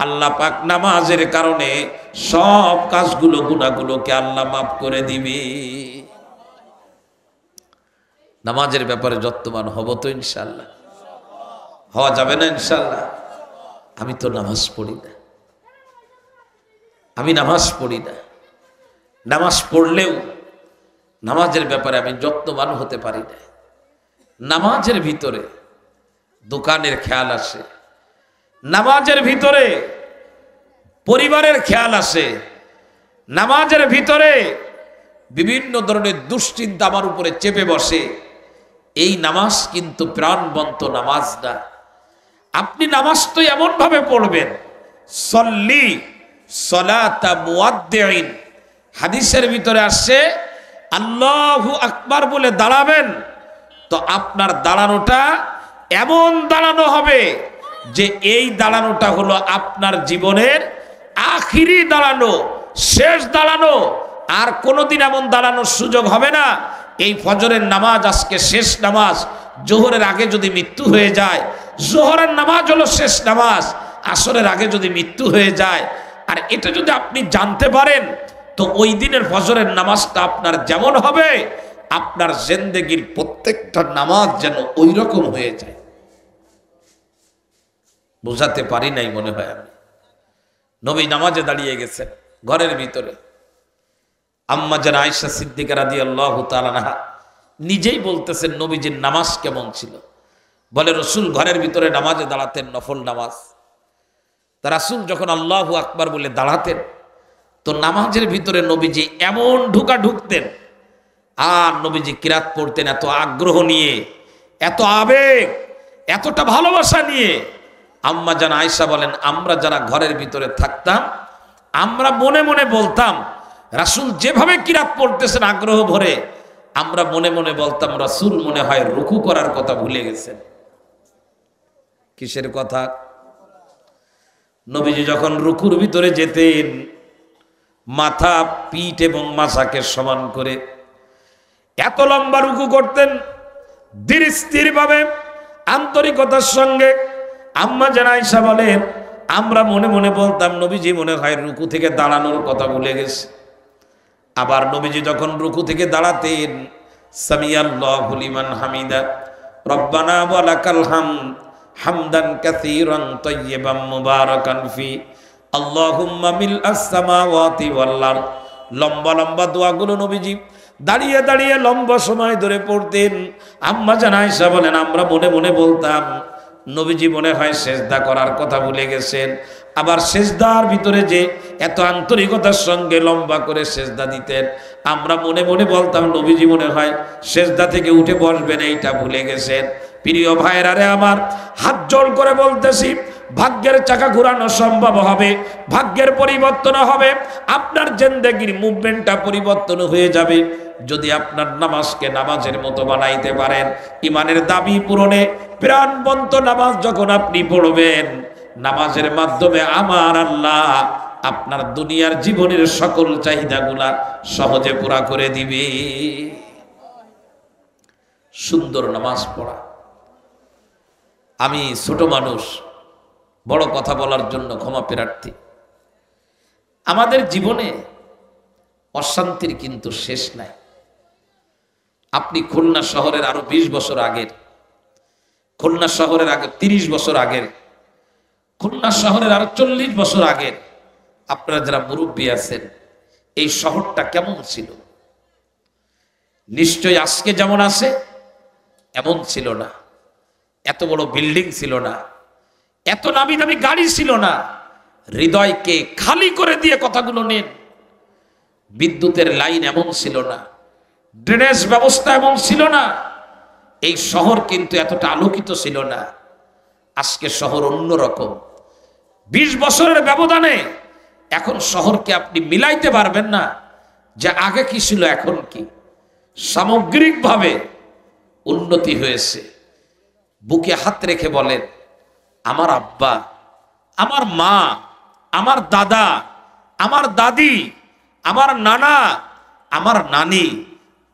আল্লাহ পাক নামাজের কারণে সব কাজগুলো, গুনাহগুলোকে আল্লাহ মাফ করে দিবে। নামাজের ব্যাপারে যত্নবান হব তো ইনশাআল্লাহ? হওয়া যাবে না ইনশাআল্লাহ? আমি তো নামাজ পড়ি না, আমি নামাজ পড়ি না। নামাজ পড়লেও নামাজের ব্যাপারে আমি যত্নবান হতে পারি না। নামাজের ভিতরে দোকানের খেয়াল আসে, নামাজের ভিতরে পরিবারের খেয়াল আসে, নামাজের ভিতরে বিভিন্ন ধরনের দুশ্চিন্তা আমার উপরে চেপে বসে। এই নামাজ কিন্তু প্রাণবন্ত নামাজ না। আপনি নামাজ তো এমন ভাবে পড়বেন, সল্লি সলাতা মুয়াদ্দিন, হাদিসের ভিতরে আসছে আল্লাহু আকবার বলে দাঁড়াবেন, তো আপনার দাঁড়ানোটা এমন দাঁড়ানো হবে যে এই দাঁড়ানোটা হলো আপনার জীবনের আখিরি দাঁড়ানো, শেষ দাঁড়ানো। আর কোনোদিন এমন দাঁড়ানোর সুযোগ হবে না। এই ফজরের নামাজ আজকে শেষ নামাজ, জোহরের আগে যদি মৃত্যু হয়ে যায়, জোহরের নামাজ হলো শেষ নামাজ, আসরের আগে যদি মৃত্যু হয়ে যায়, আর এটা যদি আপনি জানতে পারেন, তো ওই দিনের ফজরের নামাজটা আপনার যেমন হবে, আপনার জিন্দেগির প্রত্যেকটা নামাজ যেন ওই রকম হয়ে যায়। বোঝাতে পারি নাই মনে হয় আমি। নবী নামাজে দাঁড়িয়ে গেছেন ঘরের ভিতরে, আম্মা জান আয়েশা সিদ্দিকা রাদিয়াল্লাহু তাআলা আনহা নিজেই বলতেছেন নবীজির নামাজ কেমন ছিল। বলে রসুল ঘরের ভিতরে নামাজে দাঁড়াতেন, নফল নামাজ। তা রাসূল যখন আল্লাহু আকবার বলে দাঁড়াতেন, তো নামাজের ভিতরে নবীজি এমন ঢুকতেন, আর নবীজি কিরাত পড়তেন এত আগ্রহ নিয়ে, এত আবেগ, এতটা ভালোবাসা নিয়ে। আম্মা জান আয়েশা বলেন, আমরা যারা ঘরের ভিতরে থাকতাম, আমরা মনে মনে বলতাম রাসূল যেভাবে কিরাত পড়তেছেন আগ্রহ ভরে, আমরা মনে মনে বলতাম রাসূল মনে হয় রুকু করার কথা ভুলে গেছেন। কিসের কথা? নবীজি যখন রুকুর ভিতরে যেতেন, মাথা, পিঠ এবং মাথাকে সমান করে এত লম্বা রুকু করতেন, ধীর স্থির ভাবে, আন্তরিকতার সঙ্গে। আম্মা জান আয়েশা বলেন, আমরা মনে মনে বলতাম নবীজি মনে হয় রুকু থেকে দাঁড়ানোর কথা ভুলে গেছে। আবার নবীজি যখন রুকু থেকে দাঁড়াতেন, সামিআল্লাহু লিমান হামিদা, রব্বানা ওয়া লাকাল হামদ, হামদান কাসীরান তাইয়্যিবান মুবারাকান ফি, আল্লাহুম্মা মিলআস সামাওয়াতি ওয়াল আরদ। লম্বা লম্বা দোয়াগুলো নবীজি দাঁড়িয়ে দাঁড়িয়ে লম্বা সময় ধরে পড়তেন। আম্মা জান আয়েশা বলেন, আমরা মনে মনে বলতাম নবীজি মনে হয় সেজদা করার কথা ভুলে গেছেন। আবার সেজদার ভিতরে যে এত আন্তরিকতার সঙ্গে লম্বা করে সেজদা দিতেন, আমরা মনে মনে বলতাম নবীজি মনে হয় সেজদা থেকে উঠে বসবেন, এইটা ভুলে গেছেন। প্রিয় ভাইরা রে আমার, হাত জোড় করে বলতেছি, ভাগ্যের চাকা ঘোরানো সম্ভব হবে, ভাগ্যের পরিবর্তন হবে, আপনার জিন্দেগির মুভমেন্টটা পরিবর্তন হয়ে যাবে যদি আপনার নামাজকে নামাজের মতো বানাইতে পারেন। ইমানের দাবি পূরণে প্রাণবন্ত নামাজ যখন আপনি পড়বেন, নামাজের মাধ্যমে আমার আল্লাহ আপনার দুনিয়ার জীবনের সকল চাহিদাগুলা সহজে পুরা করে দিবে। সুন্দর নামাজ পড়া। আমি ছোট মানুষ, বড় কথা বলার জন্য ক্ষমা প্রার্থী। আমাদের জীবনে অশান্তির কিন্তু শেষ নাই। আপনি খুলনা শহরের আরো 20 বছর আগের, খুলনা শহরের আগে 30 বছর আগের, খুলনা শহরের আরো 40 বছর আগের, আপনারা যারা মুরব্বী আছেন, এই শহরটা কেমন ছিল? নিশ্চয় আজকে যেমন আছে এমন ছিল না। এত বড় বিল্ডিং ছিল না, এত নামি দামি গাড়ি ছিল না। হৃদয়কে খালি করে দিয়ে কথাগুলো নেন। বিদ্যুতের লাইন এমন ছিল না, ড্রেনেজ ব্যবস্থা এমন ছিল না। এই শহর কিন্তু এতটা আলোকিত ছিল না। আজকে শহর অন্যরকম। 20 বছরের ব্যবধানে এখন শহরকে আপনি মিলাইতে পারবেন না যে আগে কি ছিল এখন কি। সামগ্রিকভাবে উন্নতি হয়েছে। বুকে হাত রেখে বলেন, আমার আব্বা, আমার মা, আমার দাদা, আমার দাদি, আমার নানা, আমার নানি,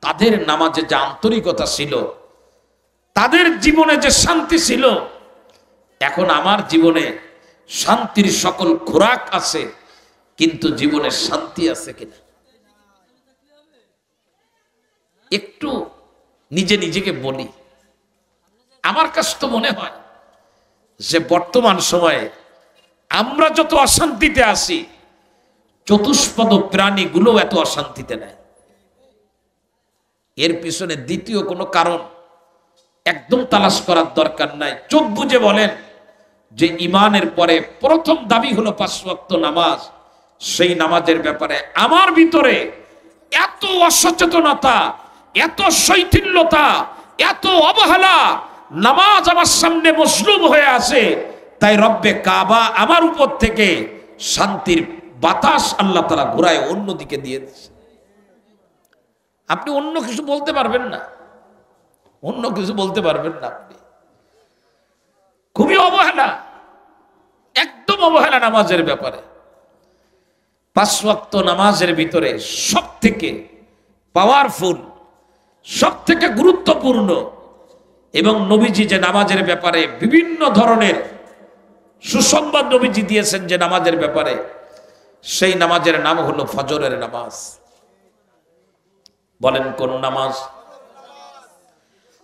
তাদের নামাজে যে আন্তরিকতা ছিল, তাদের জীবনে যে শান্তি ছিল, এখন আমার জীবনে শান্তির সকল খোরাক আছে, কিন্তু জীবনে শান্তি আছে কিনা একটু নিজে নিজেকে বলি। আমার কাছে তো মনে হয় যে বর্তমান সময়ে আমরা যত অশান্তিতে আছি, চতুষ্পদ প্রাণীগুলো এত অশান্তিতে নেয়। এর পিছনে দ্বিতীয় কোনো কারণ একদম তালাশ করার দরকার নাই। চোখ বুজে বলেন যে ইমানের পরে প্রথম দাবি হলো 5 ওয়াক্ত নামাজ। সেই নামাজের ব্যাপারে আমার ভিতরে এত অসচেতনতা, এত শৈথিল্যতা, এত অবহেলা, নামাজ আমার সামনে মজলুম হয়ে আছে, তাই রব্বে কাবা আমার উপর থেকে শান্তির বাতাস আল্লাহ তাআলা ঘুরায় অন্যদিকে দিয়ে দিচ্ছে। আপনি অন্য কিছু বলতে পারবেন না, অন্য কিছু বলতে পারবেন না। আপনি খুবই অবহেলা, একদম অবহেলা নামাজের ব্যাপারে। 5 ওয়াক্ত নামাজের ভিতরে সব থেকে পাওয়ারফুল, সব থেকে গুরুত্বপূর্ণ এবং নবীজি যে নামাজের ব্যাপারে বিভিন্ন ধরনের সুসংবাদ নবীজি দিয়েছেন যে নামাজের ব্যাপারে, সেই নামাজের নাম হলো ফজরের নামাজ। বলেন কোন নামাজ?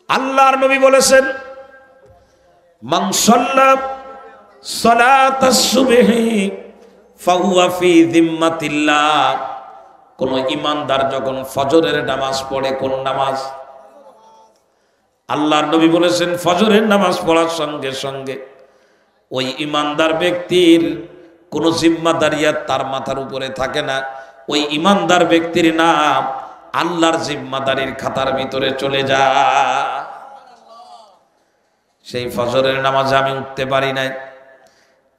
আল্লাহর নবী বলেছেন, মান সাল্লা সালাতাস সুবহি ফাহুয়া ফি যিম্মাতিল্লাহ। কোন ঈমানদার যখন ফজরের নামাজ পড়ে, কোন নামাজ? আল্লাহর নবী বলেছেন ফজরের নামাজ পড়ার সঙ্গে সঙ্গে ওই ঈমানদার ব্যক্তির কোন জিম্মাদারিয়াত তার মাথার উপরে থাকে না। ওই ঈমানদার ব্যক্তির নাম আল্লাহর জিম্মাদারির খাতার ভিতরে চলে যায়। সেই ফজরের নামাজে আমি উঠতে পারি নাই,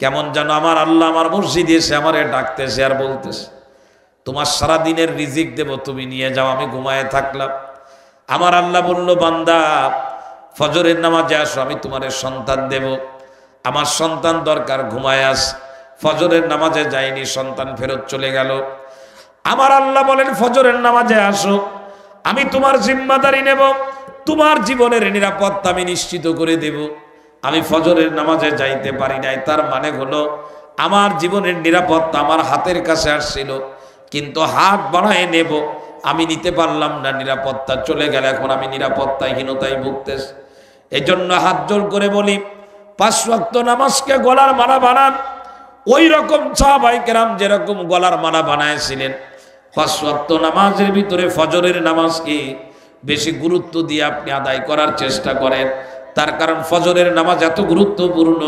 কেমন যেন আমার আল্লাহ আমার মসজিদে এসে আমারে ডাকতেছে আর বলতেছে, তোমার সারা দিনের রিজিক দেব, তুমি নিয়ে যাও। আমি ঘুমায়ে থাকলাম। আমার আল্লাহ বলল, বান্দা ফজরের নামাজে আসো, আমি তোমার সন্তান দেব। আমার সন্তান দরকার, ঘুমায় আস। ফজরের নামাজে যায়নি, সন্তান ফেরত চলে গেল। আমার আল্লাহ বলেন, ফজরের নামাজে আসো, আমি তোমার জিম্মাদারি নেব, তোমার জীবনের নিরাপত্তা আমি নিশ্চিত করে দেব। আমি ফজরের নামাজে যাইতে পারি নাই, তার মানে হলো আমার জীবনের নিরাপত্তা আমার হাতের কাছে আসছিল, কিন্তু হাত বাড়ায় নেব, আমি নিতে পারলাম না, নিরাপত্তা চলে গেল। এখন আমি নিরাপত্তাহীনতায় ভুগতেছি। এই জন্য হাত জোর করে বলি, 5 ওয়াক্ত নামাজকে গলার মালা বানান। ওই রকম সাহাবায়ে কেরাম যেরকম গলার মালা বানাইছিলেন, 5 ওয়াক্ত নামাজের ভিতরে ফজরের নামাজকে বেশি গুরুত্ব দিয়ে আপনি আদায় করার চেষ্টা করেন। তার কারণ ফজরের নামাজ এত গুরুত্বপূর্ণ,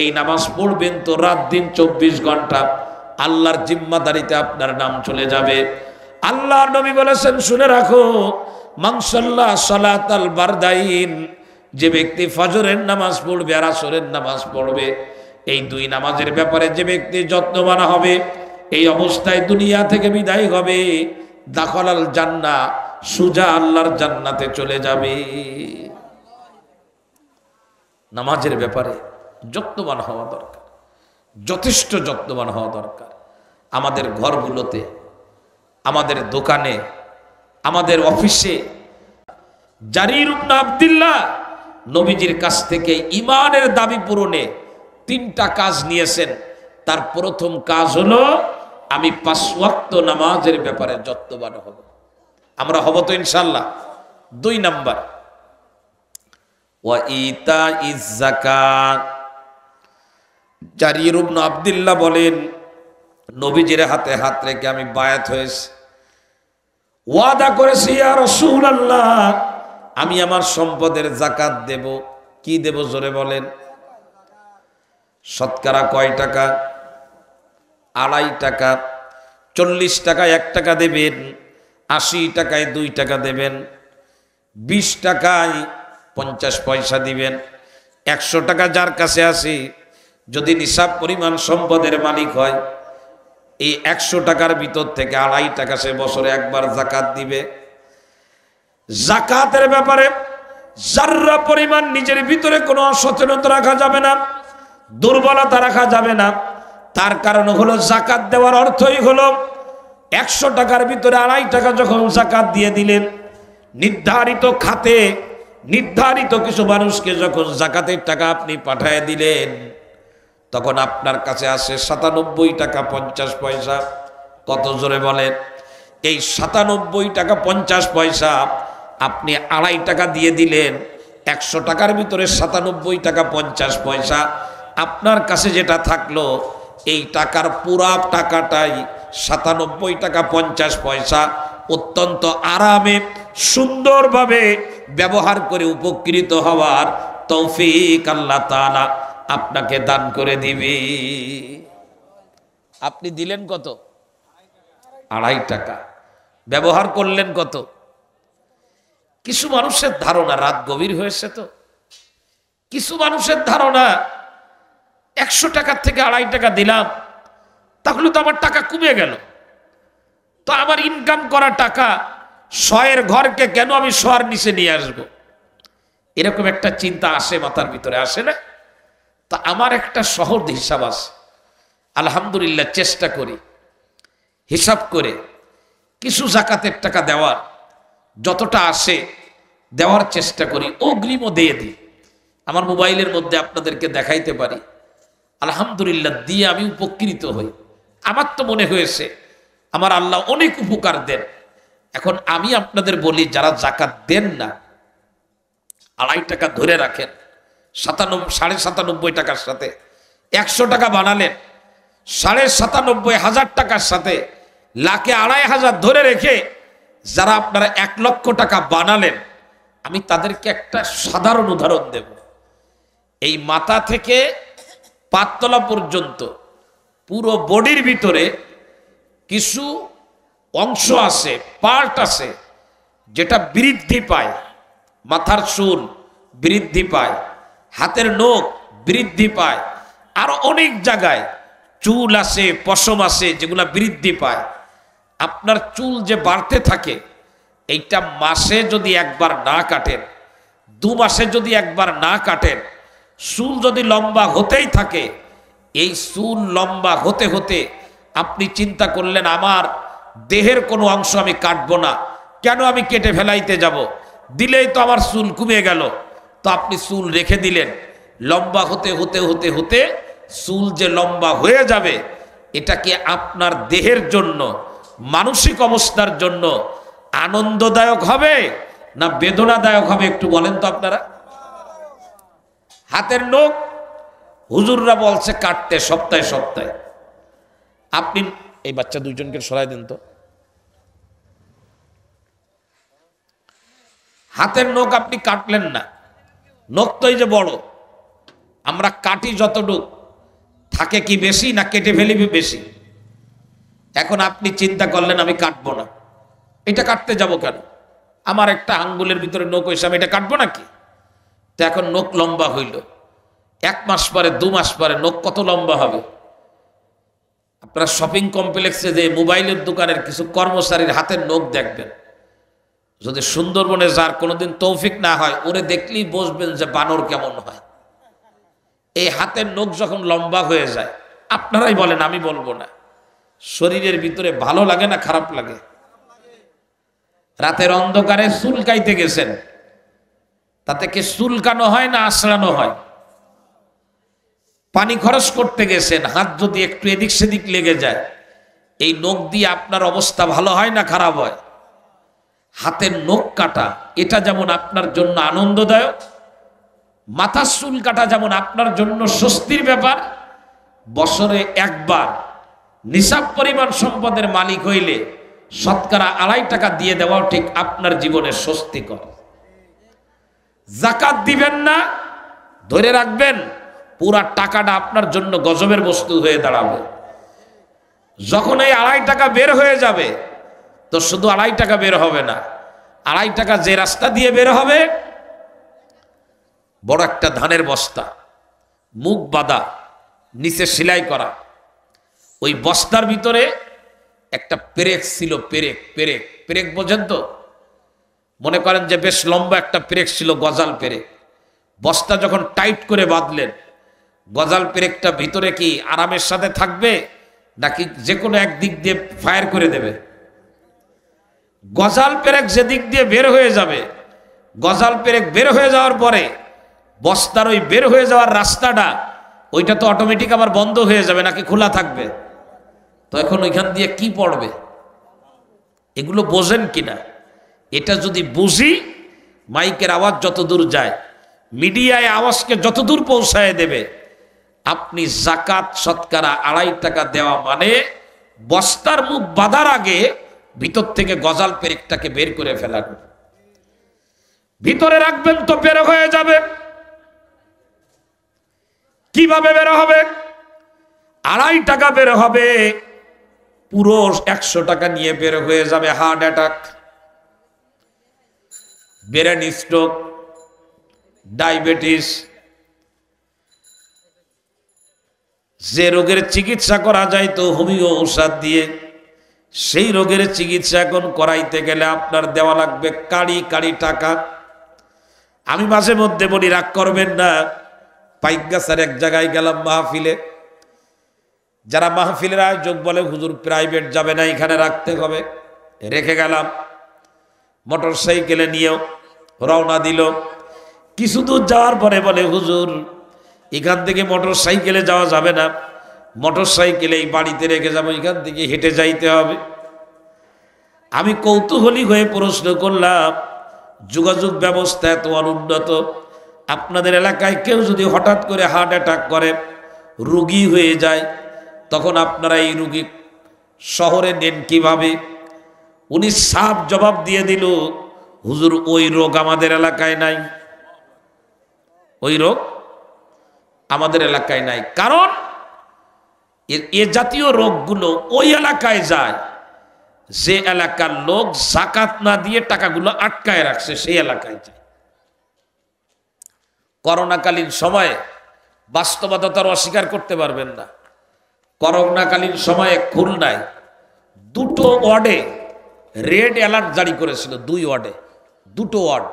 এই নামাজ পড়বেন তো রাত দিন 24 ঘন্টা আল্লাহর জিম্মাদারিতে আপনার নাম চলে যাবে। আল্লাহর নবী বলেছেন, শুনে রাখো, মান সাল্লা সালাতাল বারদাইন, যে ব্যক্তি ফজরের নামাজ পড়বে আর আসরের নামাজ পড়বে, এই 2 নামাজের ব্যাপারে যে ব্যক্তি যত্নবান হবে, এই অবস্থায় দুনিয়া থেকে বিদায় হবে, দাখালাল জান্নাহ, সুজা আল্লাহর জান্নাতে চলে যাবে। নামাজের ব্যাপারে যত্নবান হওয়া দরকার, যথেষ্ট যত্নবান হওয়া দরকার। আমাদের ঘরগুলোতে, আমাদের দোকানে, আমাদের অফিসে। জারির ইবনে আব্দুল্লাহ নবীজির কাছ থেকে ঈমানের দাবি পূরণে 3টা কাজ নিয়েছেন। তার প্রথম কাজ হলো, আমি 5 ওয়াক্ত নামাজের ব্যাপারে যত্নবান হব। আমরা হব তো ইনশাআল্লাহ। 2 নাম্বার, ওয়া ইতাইজ যাকাত। জারির ইবনে আব্দুল্লাহ বলেন, নবীজির হাতে হাত রেখে আমি বায়াত হয়েছি, ওয়াদা করেছি, ইয়া রাসূলুল্লাহ, আমি আমার সম্পদের যাকাত দেব। কি দেব জোরে বলেন? শতকরা কয় টাকা? 2.5 টাকা। 40 টাকায় 1 টাকা দেবেন, 80 টাকায় 2 টাকা দেবেন, 20 টাকায় 50 পয়সা দিবেন। 100 টাকা যার কাছে আসি, যদি নিসাব পরিমাণ সম্পদের মালিক হয়, এই 100 টাকার ভিতর থেকে 2.5 টাকা সে বছরে একবার যাকাত দিবে। যাকাতের ব্যাপারে যাররা পরিমাণ নিজের ভিতরে কোনো অসচেতনতা রাখা যাবে না, দুর্বলতা রাখা যাবে না। তার কারণ হলো, যাকাত দেওয়ার অর্থই হলো 100 টাকার ভিতরে 2.5 টাকা যখন যাকাত দিয়ে দিলেন, নির্ধারিত খাতে নির্ধারিত কিছু মানুষকে যখন যাকাতের টাকা আপনি পাঠিয়ে দিলেন, তখন আপনার কাছে আসে 97 টাকা 50 পয়সা। কত জোরে বলেন? এই 97 টাকা 50 পয়সা আপনি 2.5 টাকা দিয়ে দিলেন। 100 টাকার ভিতরে 97 টাকা 50 পয়সা আপনার কাছে যেটা থাকলো, এই টাকার পুরা টাকাটাই 97 টাকা 50 পয়সা অত্যন্ত আরামে সুন্দরভাবে ব্যবহার করে উপকৃত হওয়ার তৌফিক আল্লাহ তাআলা আপনাকে দান করে দিবে। আপনি দিলেন কত? 2.5 টাকা। ব্যবহার করলেন কত? কিছু মানুষের ধারণা, রাত গভীর হয়েছে তো, কিছু মানুষের ধারণা 100 টাকার থেকে 2.5 টাকা দিলাম, তাহলে তো আমার টাকা কমে গেল। তো আমার ইনকাম করা টাকা 100-এর ঘরকে কেন আমি 100-এর নিচে নিয়ে আসব? এরকম একটা চিন্তা আসে মাথার ভিতরে, আসে না? তা আমার একটা সহজ হিসাব আছে, আলহামদুলিল্লাহ চেষ্টা করি হিসাব করে কিছু জাকাতের টাকা দেওয়ার, যতটা আসে দেওয়ার চেষ্টা করি, অগ্রিমও দিয়ে দিই। আমার মোবাইলের মধ্যে আপনাদেরকে দেখাইতে পারি, আলহামদুলিল্লাহ দিয়ে আমি উপকৃত হই। আমার তো মনে হয়েছে আমার আল্লাহ অনেক উপকার দেন। এখন আমি আপনাদের বলি, যারা জাকাত দেন না, 2.5 টাকা ধরে রাখেন, 97.5 টাকার সাথে 100 টাকা বানালেন, 97,500 টাকার সাথে লাখে 2,500 ধরে রেখে যারা আপনারা 1 লক্ষ টাকা বানালেন, আমি তাদেরকে একটা সাধারণ উদাহরণ দেব। এই মাথা থেকে পাততলা পর্যন্ত পুরো বডির ভিতরে কিছু অংশ আছে, পার্ট আছে, যেটা বৃদ্ধি পায়। মাথার চুল বৃদ্ধি পায়, হাতের নখ বৃদ্ধি পায়, আরো অনেক জায়গায় চুল আছে, পশম আছে, যেগুলা বৃদ্ধি পায়। আপনার চুল যে বাড়তে থাকে, এইটা মাসে যদি একবার না কাটেন, 2 মাসে যদি একবার না কাটেন, চুল যদি লম্বা হতেই থাকে, এই চুল লম্বা হতে হতে আপনি চিন্তা করলেন আমার দেহের কোনো অংশ আমি কাটবো না, কেন আমি কেটে ফেলাইতে যাব, দিলেই তো আমার চুল কমে গেল। তো আপনি চুল রেখে দিলেন, লম্বা হতে হতে হতে হতে চুল যে লম্বা হয়ে যাবে, এটা কি আপনার দেহের জন্য, মানসিক অবস্থার জন্য আনন্দদায়ক হবে না বেদনাদায়ক হবে? একটু বলেন তো আপনারা। হাতের নখ হুজুররা বলছে কাটতে সপ্তাহে সপ্তাহে। আপনি এই বাচ্চা 2 জনকে সরাই দেন তো। হাতের নখ আপনি কাটলেন না, নখ তো এই যে বড়, আমরা কাটি যতটুক থাকে কি বেশি না কেটে ফেলিবি বেশি? এখন আপনি চিন্তা করলেন আমি কাটবো না, এটা কাটতে যাব কেন, আমার একটা আঙ্গুলের ভিতরে নখ হয়েছে, আমি এটা কাটবো নাকি? তো এখন নখ লম্বা হইল, 1 মাস পরে 2 মাস পরে নখ কত লম্বা হবে? আপনারা শপিং কমপ্লেক্সে যে মোবাইলের দোকানের কিছু কর্মচারীর হাতের নখ দেখবেন, যদি সুন্দরবনে যার কোনোদিন তৌফিক না হয়, ওরে দেখলেই বুঝবেন যে বানর কেমন হয়। এই হাতের নখ যখন লম্বা হয়ে যায়, আপনারাই বলেন, আমি বলবো না, শরীরের ভিতরে ভালো লাগে না খারাপ লাগে? রাতের অন্ধকারে চুলকাইতে গেছেন, তাতে কি চুলকানো হয় না আঁচড়ানো হয়? পানি খরচ করতে গেছেন, হাত যদি একটু এদিক সেদিক লেগে যায়, এই নখ দিয়ে আপনার অবস্থা ভালো হয় না খারাপ হয়? হাতের নখ কাটা এটা যেমন আপনার জন্য আনন্দদায়ক, মাথার চুল কাটা যেমন আপনার জন্য স্বস্তির ব্যাপার, বছরে একবার নিসাব পরিমাণ সম্পদের মালিক হইলে শতকরা 2.5 টাকা দিয়ে দেওয়াও ঠিক আপনার জীবনের স্বস্তিকর। জাকাত দিবেন না, ধরে রাখবেন পুরা টাকাটা আপনার জন্য গজবের বস্তু হয়ে দাঁড়াবে। যখন এই 2.5 টাকা বের হয়ে যাবে, তো শুধু 2.5 টাকা বের হবে না, 2.5 টাকা যে রাস্তা দিয়ে বের হবে, বড় একটা ধানের বস্তা, মুখ বাঁধা, নিচে সেলাই করা, ওই বস্তার ভিতরে একটা পেরেক ছিল, পেরেক পেরেক পেরেক বোঝেন তো? মনে করেন যে বেশ লম্বা একটা পেরেক ছিল, গজাল পেরেক। বস্তা যখন টাইট করে বাঁধলেন, গজাল পেরেকটা ভিতরে কি আরামের সাথে থাকবে নাকি যে কোনো একদিক দিয়ে ফায়ার করে দেবে? গজাল পেরেক যেদিক দিয়ে বের হয়ে যাবে, গজাল পেরেক বের হয়ে যাওয়ার পরে বস্তার ওই বের হয়ে যাওয়ার রাস্তাটা, ওইটা তো অটোমেটিক আবার বন্ধ হয়ে যাবে নাকি খোলা থাকবে? তো এখন ওইখান দিয়ে কি পড়বে? এগুলো বোঝেন কিনা? এটা যদি বুঝি, মাইকের আওয়াজ যত দূর যায়, মিডিয়ায় আওয়াজকে যত দূর পৌঁছায় দেবে, আপনি জাকাত শতকরা 2.5 টাকা দেওয়া মানে বস্তার মুখ বাঁধার আগে ভিতর থেকে গজাল পেরেকটাকে বের করে ফেলানো। ভিতরে রাখবেন তো বের হয়ে যাবে। কিভাবে বের হবে? 2.5 টাকা বের হবে, পুরো 100 টাকা নিয়ে বের হয়ে যাবে heart attack, brain stroke, diabetes, যে রোগের চিকিৎসা করা যায় তো হোমিও ঔষধ দিয়ে, সেই রোগের চিকিৎসা এখন করাইতে গেলে আপনার দেওয়া লাগবে কাড়ি কাড়ি টাকা। আমি মাঝে মধ্যে বলি, রাগ করবেন না, পাইকগাছার এক জায়গায় গেলাম মাহফিলে, যারা মাহফিলের আয়োজক বলে হুজুর প্রাইভেট যাবে না, এখানে রাখতে হবে, রেখে গেলাম। মোটর সাইকেলে নিয়েও রওনা দিল। কিছু দূর যাওয়ার পরে বলে হুজুর এখান থেকে মোটর সাইকেলে যাওয়া যাবে না, মোটর সাইকেলে এই বাড়িতে রেখে যাবো, এখান থেকে হেঁটে যাইতে হবে। আমি কৌতূহলী হয়ে প্রশ্ন করলাম, যোগাযোগ ব্যবস্থা এত অনুন্নত, আপনাদের এলাকায় কেউ যদি হঠাৎ করে হার্ট অ্যাটাক করে, রোগী হয়ে যায়, তখন আপনারা এই রোগী শহরে নেন কিভাবে? উনি সাফ জবাব দিয়ে দিল, হুজুর ওই রোগ আমাদের এলাকায় নাই, ওই রোগ আমাদের এলাকায় নাই। কারণ এ জাতীয় রোগগুলো ওই এলাকায় যায় যে এলাকার লোক যাকাত না দিয়ে টাকাগুলো আটকায় রাখছে, সেই এলাকায় যায়। করোনাকালীন সময়ে বাস্তবতার অস্বীকার করতে পারবেন না, করোনাকালীন সময়ে খুলনায় দুটো ওয়ার্ডে রেড অ্যালার্ট জারি করেছিল, 2 ওয়ার্ডে, দুটো ওয়ার্ড।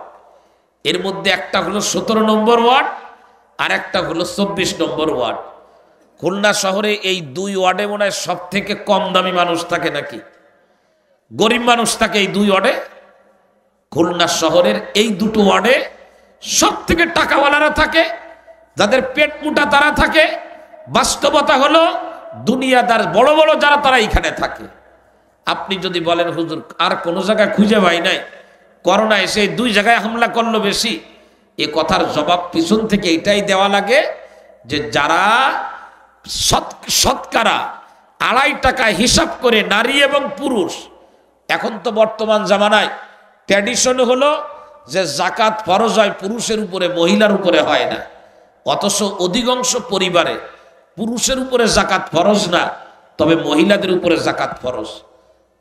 এর মধ্যে একটা হলো 17 নম্বর ওয়ার্ড আর একটা হলো 24 নম্বর ওয়ার্ড। খুলনা শহরে এই 2 ওয়ার্ডে মনে হয় সব থেকে কম দামি মানুষ থাকে, নাকি গরিব মানুষ থাকে এই 2 ওয়ার্ডে? খুলনা শহরের এই দুটো ওয়ার্ডে সব থেকে টাকাওয়ালারা থাকে, যাদের পেট মোটা তারা থাকে। বাস্তবতা হলো দুনিয়াদার বড় বড় যারা, তারা এখানে থাকে। আপনি যদি বলেন হুজুর আর কোনো জায়গায় খুঁজে পাই নাই, করোনা এসে 2 জায়গায় হামলা করলো বেশি, এ কথার জবাব পিছন থেকে এটাই দেওয়া লাগে যে যারা শতকরা 2.5 টাকা হিসাব করে নারী এবং পুরুষ, এখন তো বর্তমান জামানায় ট্র্যাডিশন হলো যে যাকাত ফরজ হয় পুরুষের উপরে, মহিলার উপরে হয় না। অথচ অধিকাংশ পরিবারে পুরুষের উপরে যাকাত ফরজ না, তবে মহিলাদের উপরে যাকাত ফরজ।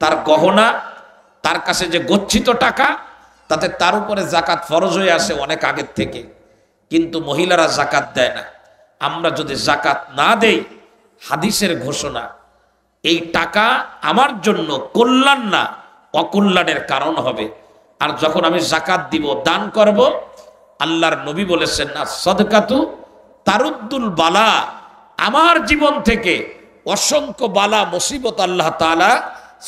তার গহনা, তার কাছে যে গচ্ছিত টাকা, তাতে তার উপরে যাকাত ফরজ হয়ে আসে অনেক আগের থেকে, কিন্তু মহিলারা যাকাত দেয় না। আমরা যদি যাকাত না দেই, হাদিসের ঘোষণা, এই টাকা আমার জন্য কল্যাণ না অকল্যাণের কারণ হবে। আর যখন আমি যাকাত দিব, দান করব, আল্লাহর নবী বলেছেন না সদকাতু তারুদ্দুল বালা, আমার জীবন থেকে অসংখ্য বালা মুসিবত আল্লাহ তাআলা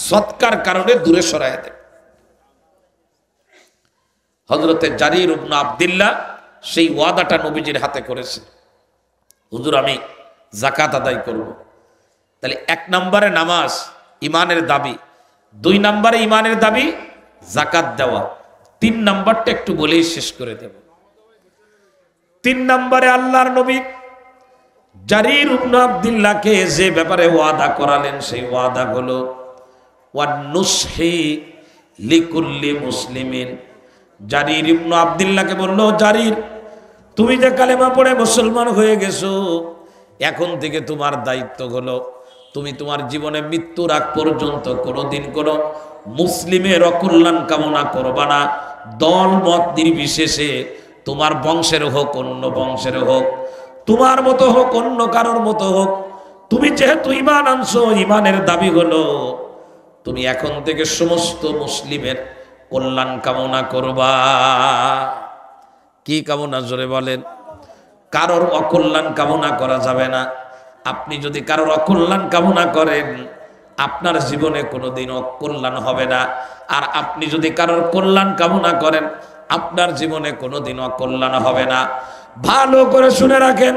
সদকার কারণে দূরে সরায় দেন। হযরতে জারির ইবনে আব্দুল্লাহ সেই ওয়াদাটা নবীজির হাতে করেছে, হুজুর আমি যাকাত আদায় করব। তাহলে 1 নম্বরে নামাজ ইমানের দাবি, 2 নম্বরে ইমানের দাবি যাকাত দেওয়া, 3 নম্বরটা একটু বলেই শেষ করে দেব। 3 নম্বরে আল্লাহর নবী জারির ইবনে আব্দুল্লাহকে যে ব্যাপারে ওয়াদা করালেন, সেই ওয়াদা হলো ওয়ান নুসহি লিকুল্লি মুসলিমিন। জারির ইবনে আব্দুল্লাহকে বলল, জারির তুমি যে কালেমা পড়ে মুসলমান হয়ে গেছো, এখন থেকে তোমার দায়িত্ব হলো তুমি তোমার জীবনে মৃত্যুর আগ পর্যন্ত কোনোদিন কোনো মুসলিমের অকল্যাণ কামনা করবা না। দল মত নির্বিশেষে, তোমার বংশের হোক অন্য বংশের হোক, তোমার মতো হোক অন্য কারোর মতো হোক, তুমি যেহেতু ঈমান আনছো, ঈমানের দাবি হলো তুমি এখন থেকে সমস্ত মুসলিমের কল্যাণ কামনা করবা। কি কামনা জোরে বলেন? কারোর অকল্যাণ কামনা করা যাবে না। আপনি যদি কারোর অকল্যাণ কামনা করেন, আপনার জীবনে কোনোদিন অকল্যাণ হবে না। আর আপনি যদি কারোর কল্যাণ কামনা করেন, আপনার জীবনে কোনোদিন অকল্যাণ হবে না। ভালো করে শুনে রাখেন,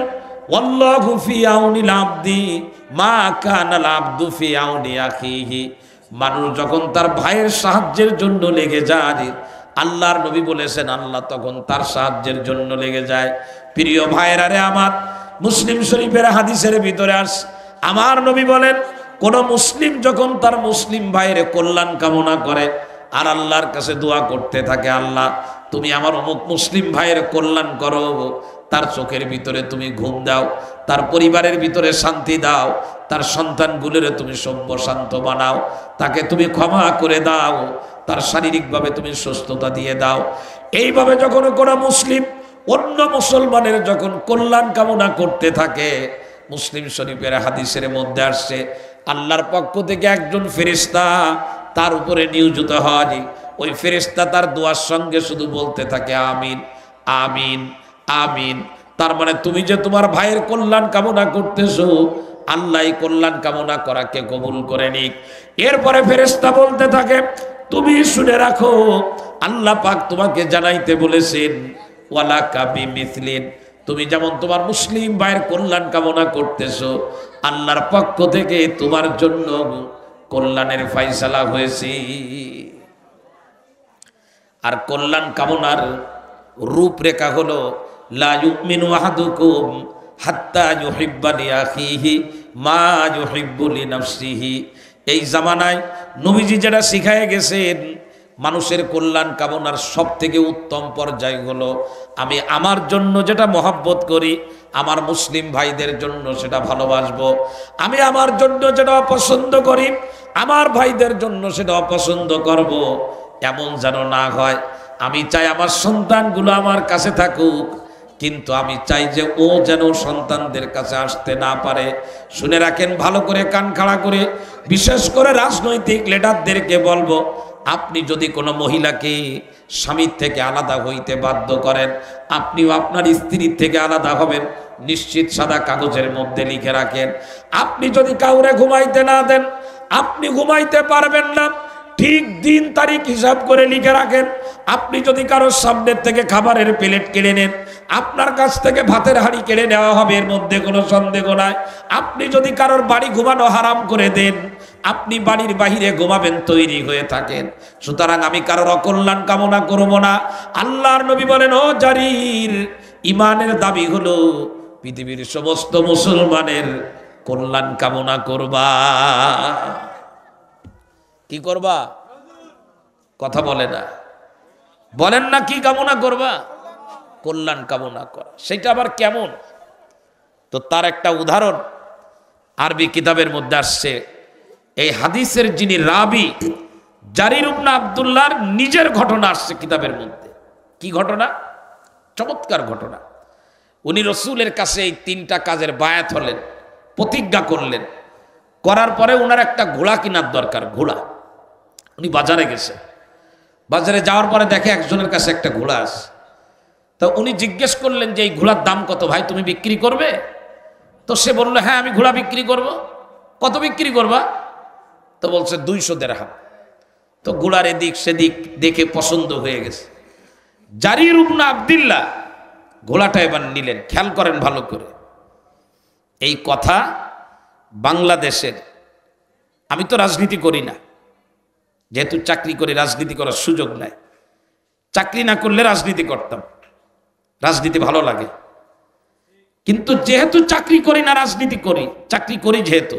ওয়াল্লাহু ফি আউনিল আবদি মা কানাল আবদু ফি আউনি আখিহি। মানুষ যখন তার ভাইয়ের সাহায্যের জন্য লেগে যায়, আল্লাহর নবী বলেছেন আল্লাহ তখন তার সাহায্যের জন্য লেগে যায়। প্রিয় ভাইয়েরা রে আমার, মুসলিম শরীফের হাদিসের ভিতরে আমার নবী বলেন, কোন মুসলিম যখন তার মুসলিম ভাইয়ের কল্যাণ কামনা করে আর আল্লাহর কাছে দোয়া করতে থাকে, আল্লাহ তুমি আমার অমুক মুসলিম ভাইয়ের কল্যাণ করো, তার চোখের ভিতরে তুমি ঘুম দাও, তার পরিবারের ভিতরে শান্তি দাও, তার সন্তানগুলোরে তুমি সভ্য শান্ত বানাও, তাকে তুমি ক্ষমা করে দাও, তার শারীরিকভাবে তুমি সুস্থতা দিয়ে দাও। এইভাবে যখন কোনো মুসলিম অন্য মুসলমানের যখন কল্যাণ কামনা করতে থাকে, মুসলিম শরীফের হাদিসের মধ্যে আসছে আল্লাহর পক্ষ থেকে একজন ফেরেশতা তার উপরে নিয়োজিত হয়, ওই ফেরেশতা তার দোয়ার সঙ্গে শুধু বলতে থাকে আমিন আমিন আমিন। তার মানে তুমি যে তোমার ভাইয়ের কল্যাণ কামনা করতেছো, আল্লাহ কল্যাণ কামনা করাকে কবুল করে নিক। এরপরে ফেরেশতা বলতে থাকে তুমি শুনে রাখো, আল্লাহ পাক তোমাকে জানাইতে বলেছেন ওয়ালা কাবি মিসলিন, তুমি যেমন তোমার মুসলিম ভাইয়ের কল্যাণ কামনা করতেছো, আল্লাহর পক্ষ থেকে তোমার জন্য কল্যাণের ফয়সালা হয়েছে। আর কল্যাণ কামনার রূপরেখা হলো লা ইউমিনু আহাদুকুম হাত্তা ইউহিব্বা লিআখিহি মা ইউহিব্বু লিনাফসিহি। এই জামানায় নবীজি যেটা শিখায় গেছেন, মানুষের কল্যাণ কামনার সব থেকে উত্তম পর্যায় হলো আমি আমার জন্য যেটা মহব্বত করি আমার মুসলিম ভাইদের জন্য সেটা ভালোবাসবো, আমি আমার জন্য যেটা অপছন্দ করি আমার ভাইদের জন্য সেটা অপছন্দ করব। এমন যেন না হয় আমি চাই আমার সন্তানগুলো আমার কাছে থাকুক, কিন্তু আমি চাই যে ও যেন সন্তানদের কাছে আসতে না পারে। শুনে রাখেন ভালো করে, কান খাড়া করে, বিশেষ করে রাজনৈতিক লিডারদেরকে বলবো, আপনি যদি কোনো মহিলাকে স্বামীর থেকে আলাদা হইতে বাধ্য করেন, আপনিও আপনার স্ত্রীর থেকে আলাদা হবেন, নিশ্চিত সাদা কাগজের মধ্যে লিখে রাখেন। আপনি যদি কাউরে ঘুমাইতে না দেন, আপনি ঘুমাইতে পারবেন না, ঠিক দিন তারিখ হিসাব করে লিখে রাখেন। আপনি যদি কারোর সামনের থেকে খাবারের প্লেট কেড়ে নেন, আপনার কাছ থেকে ভাতের হাঁড়ি কেড়ে নেওয়া হবে, এর মধ্যে কোনো সন্দেহ নাই। আপনি যদি কারোর বাড়ি ঘুমানো হারাম করে দেন, আপনি বাড়ির বাহিরে ঘুমাবেন তৈরি হয়ে থাকেন। সুতরাং আমি কারোর অকল্যাণ কামনা করব না। আল্লাহর নবী বলেন ও জারির, ইমানের দাবি হলো পৃথিবীর সমস্ত মুসলমানের কল্যাণ কামনা করবা। কি করবা? কথা বলে না, বলেন না কি কামনা করবা? কল্যাণ কামনা করা। সেটা আবার কেমন? তো তার একটা উদাহরণ আরবি কিতাবের মধ্যে আসছে। এই হাদিসের যিনি রাবি জারির ইবনে আব্দুল্লাহর নিজের ঘটনা আসছে কিতাবের মধ্যে। কি ঘটনা? চমৎকার ঘটনা। উনি রসুলের কাছে এই 3টা কাজের বায়াত হলেন, প্রতিজ্ঞা করলেন। করার পরে ওনার একটা ঘোড়া কেনার দরকার, ঘোড়া। উনি বাজারে গেছে, বাজারে যাওয়ার পরে দেখে একজনের কাছে একটা ঘোড়া আছে। তো উনি জিজ্ঞেস করলেন যে এই ঘোড়ার দাম কত ভাই, তুমি বিক্রি করবে? তো সে বলল হ্যাঁ আমি ঘোড়া বিক্রি করব। কত বিক্রি করবা? তো বলছে 200 দিরহাম। তো ঘোড়ার এদিক সেদিক দেখে পছন্দ হয়ে গেছে। জারির ইবনে আব্দুল্লাহ ঘোড়াটা এবার নিলেন। খেয়াল করেন ভালো করে, এই কথা বাংলাদেশের, আমি তো রাজনীতি করি না, যেহেতু চাকরি করে রাজনীতি করার সুযোগ নাই। চাকরি না করলে রাজনীতি করতাম, রাজনীতি ভালো লাগে। কিন্তু যেহেতু চাকরি করি না, রাজনীতি করি, চাকরি করি যেহেতু,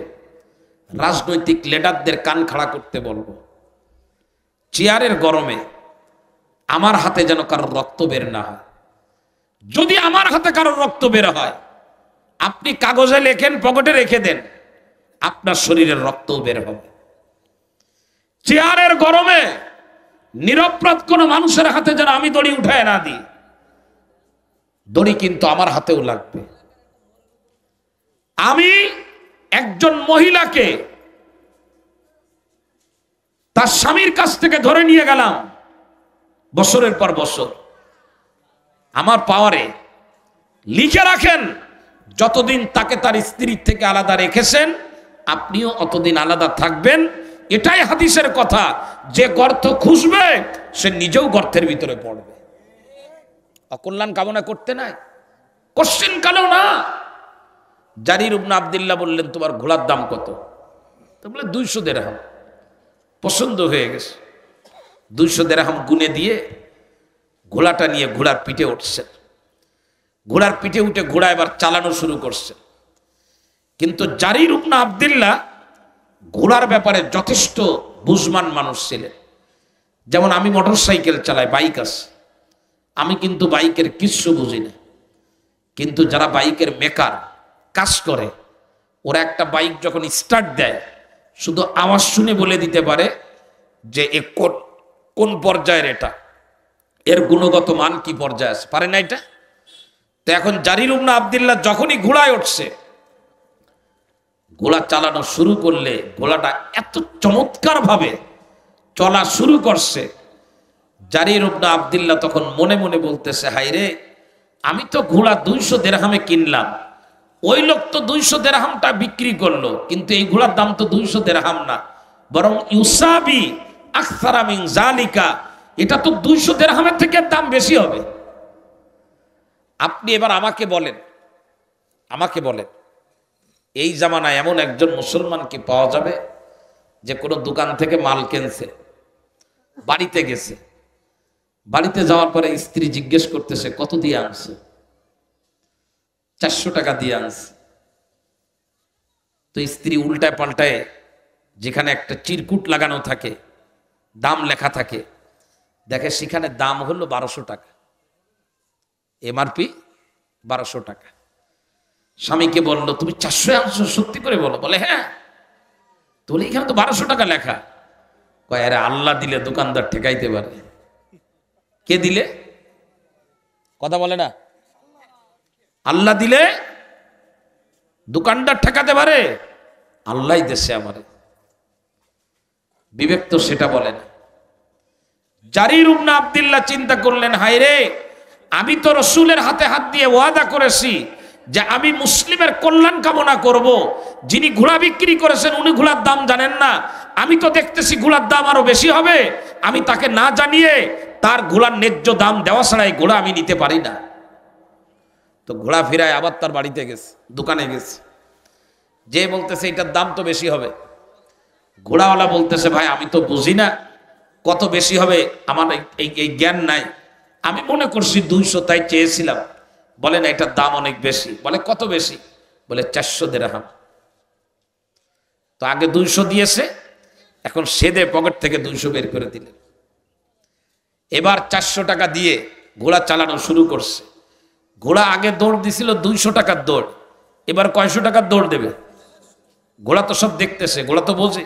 রাজনৈতিক লিডারদের কান খাড়া করতে বলবো, চেয়ারের গরমে আমার হাতে যেন কারোর রক্ত বের না হয়। যদি আমার হাতে কারোর রক্ত বের হয়, আপনি কাগজে লেখেন, পকেটে রেখে দেন, আপনার শরীরের রক্তও বের হবে। চেয়ারের গরমে নিরপরাধ কোন মানুষের হাতে যেন আমি দড়ি উঠায় না দিই। দড়ি কিন্তু আমার হাতেও লাগবে। আমি একজন মহিলাকে তার স্বামীর কাছ থেকে ধরে নিয়ে গেলাম বছরের পর বছর, আমার পাওয়ারে, লিখে রাখেন যতদিন তাকে তার স্ত্রীর থেকে আলাদা রেখেছেন আপনিও অতদিন আলাদা থাকবেন। এটাই হাদিসের কথা। যে গর্ত খুঁজবে সে নিজেও গর্তের ভিতরে পড়বে। অকল্যাণ কামনা করতে নাই, কোশ্চিন কালেও না। জারির ইবনে আব্দুল্লাহ বললেন তোমার ঘোড়ার দাম কত? তো বলে 200 দিরহাম। পছন্দ হয়ে গেছে। 200 দিরহাম গুনে দিয়ে ঘোড়াটা নিয়ে ঘোড়ার পিঠে উঠছেন। ঘোড়ার পিঠে উঠে ঘোড়া এবার চালানো শুরু করছে। কিন্তু জারির ইবনে আব্দুল্লাহ ঘোড়ার ব্যাপারে যথেষ্ট বুঝমান মানুষ ছিলেন। যেমন আমি মোটর সাইকেল চালাই, বাইক আছে, আমি কিন্তু বাইকের কিচ্ছু বুঝি না। কিন্তু যারা বাইকের মেকার কাজ করে, ওরা একটা বাইক যখন স্টার্ট দেয় শুধু আওয়াজ শুনে বলে দিতে পারে যে এ কোন পর্যায়ের, এটা এর গুণগত মান কি পর্যায়ে আছে, পারে না এটা? তো এখন জারির ইবনে আব্দুল্লাহ যখনই ঘোড়ায় উঠছে ঘোড়া চালানো শুরু করলে ঘোড়াটা এত চমৎকার ভাবে চলা শুরু করছে, জারির ইবনে আব্দুল্লাহ তখন মনে মনে বলতেছে, হায়রে, আমি তো ঘোড়া 200 দিরহামে কিনলাম, ওই লোক তো 200 দিরহামটা বিক্রি করলো, কিন্তু এই ঘোড়ার দাম তো 200 দিরহাম না, বরং ইউসাবি আকসারা মিন জালিকা, এটা তো 200 দিরহামের থেকে দাম বেশি হবে। আপনি এবার আমাকে বলেন এই জামানায় এমন একজন মুসলমান কি পাওয়া যাবে যে কোনো দোকান থেকে মাল কিনছে, বাড়িতে গেছে, বাড়িতে যাওয়ার পরে স্ত্রী জিজ্ঞেস করতেছে কত দিয়ে আনছে, 400 টাকা দিয়ে আনছে। তো স্ত্রী উল্টায় পাল্টায় যেখানে একটা চিরকুট লাগানো থাকে, দাম লেখা থাকে, দেখে সেখানে দাম হলো 1200 টাকা, এমআরপি 1200 টাকা। স্বামীকে বললো, তুমি 400 আনছো, সত্যি করে বলো? বলে হ্যাঁ। তো এখানে তো 1200 টাকা লেখা। কয়, আরে আল্লাহ দিলে দোকানদার ঠেকাইতে পারে। কে দিলে? কথা বলে না। আল্লাহ দিলে দোকানদার ঠেকাতে পারে, আল্লাহ দেশে আমারে। বিবেক তো সেটা বলে না। জারির ইবনে আব্দুল্লাহ চিন্তা করলেন, হায়রে, আমি তো রসুলের হাতে হাত দিয়ে ওয়াদা করেছি যে আমি মুসলিমের কল্যাণ কামনা করব। যিনি ঘোড়া বিক্রি করেছেন উনি ঘোড়ার দাম জানেন না, আমি তো দেখতেছি ঘোড়ার দাম আরো বেশি হবে, আমি তাকে না জানিয়ে তার ঘোড়ার ন্যায্য দাম দেওয়া ছাড়াই ঘোড়া আমি নিতে পারি না। তো ঘোড়া ফিরায় আবার তার বাড়িতে গেছে, দোকানে গেছে, যে বলতেছে এটার দাম তো বেশি হবে। ঘোড়াওয়ালা বলতেছে, ভাই আমি তো বুঝি না কত বেশি হবে, আমার এই জ্ঞান নাই, আমি মনে করছি 200, তাই চেয়েছিলাম। বলে না, এটার দাম অনেক বেশি। বলে কত বেশি? বলে 400 দিরহাম। তো আগে 200 দিয়েছে, এখন সেদে পকেট থেকে 200 বের করে দিলেন। এবার 400 টাকা দিয়ে ঘোড়া চালানো শুরু করছে। ঘোড়া আগে দৌড় দিছিল 200 টাকার দৌড়, এবার কয়শো টাকার দৌড় দেবে? ঘোড়া তো সব দেখতেছে, ঘোড়া তো বোঝে।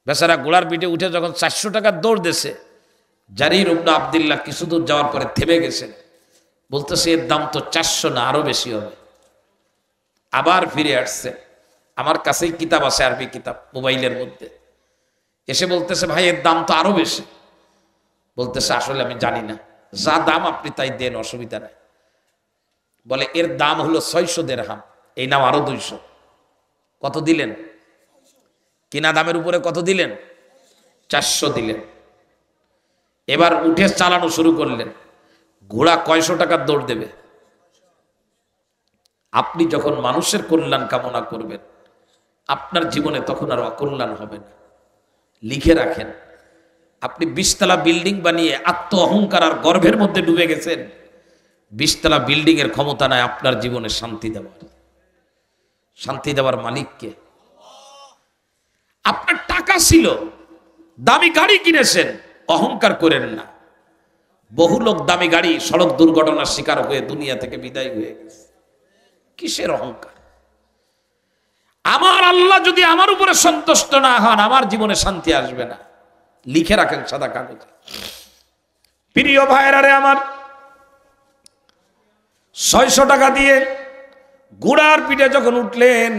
বেচারা ঘোড়ার পিঠে উঠে যখন 400 টাকার দৌড় দিছে, জারির ইবনে আব্দুল্লাহ কিছু দূর যাওয়ার পরে থেমে গেছেন, বলতেছে এর দাম তো 400 না, আরো বেশি হবে। আবার ফিরে আসছে, আমার কাছেই কিতাব আছে, আরবি কিতাব মোবাইলের মধ্যে। এসে বলতেছে, ভাই এর দাম তো আরো বেশি। বলতেছে, আসলে আমি জানি না, যা দাম আপনি তাই দেন, অসুবিধা নাই। বলে এর দাম হলো 600 দিরহাম, এই নাও আরো 200। কত দিলেন? কিনা দামের উপরে কত দিলেন? 400 দিলেন। এবার উঠে চালানো শুরু করলেন। ঘোড়া কয়শো টাকার দৌড় দেবে? আপনি যখন মানুষের কল্যাণ কামনা করবেন, আপনার জীবনে তখন আর অকল্যাণ হবে না। লিখে রাখেন, আপনি 20 তলা বিল্ডিং বানিয়ে আত্ম অহংকার আর গর্বের মধ্যে ডুবে গেছেন, 20 তলা বিল্ডিং এর ক্ষমতা নাই আপনার জীবনে শান্তি দেওয়ার। শান্তি দেওয়ার মালিককে। আপনার টাকা ছিল, দামি গাড়ি কিনেছেন, অহংকার করেন না। বহু লোক দামি গাড়ি সড়ক দুর্ঘটনার শিকার হয়ে দুনিয়া থেকে বিদায় হয়ে গেছে। কিসের অহংকার? আমার আল্লাহ যদি আমার উপরে সন্তুষ্ট না হন, আমার জীবনে শান্তি আসবে না। লিখে রাখেন সাদা কাগজে। প্রিয় ভাইরা রে আমার, 600 টাকা দিয়ে ঘোড়ার পিঠে যখন উঠলেন,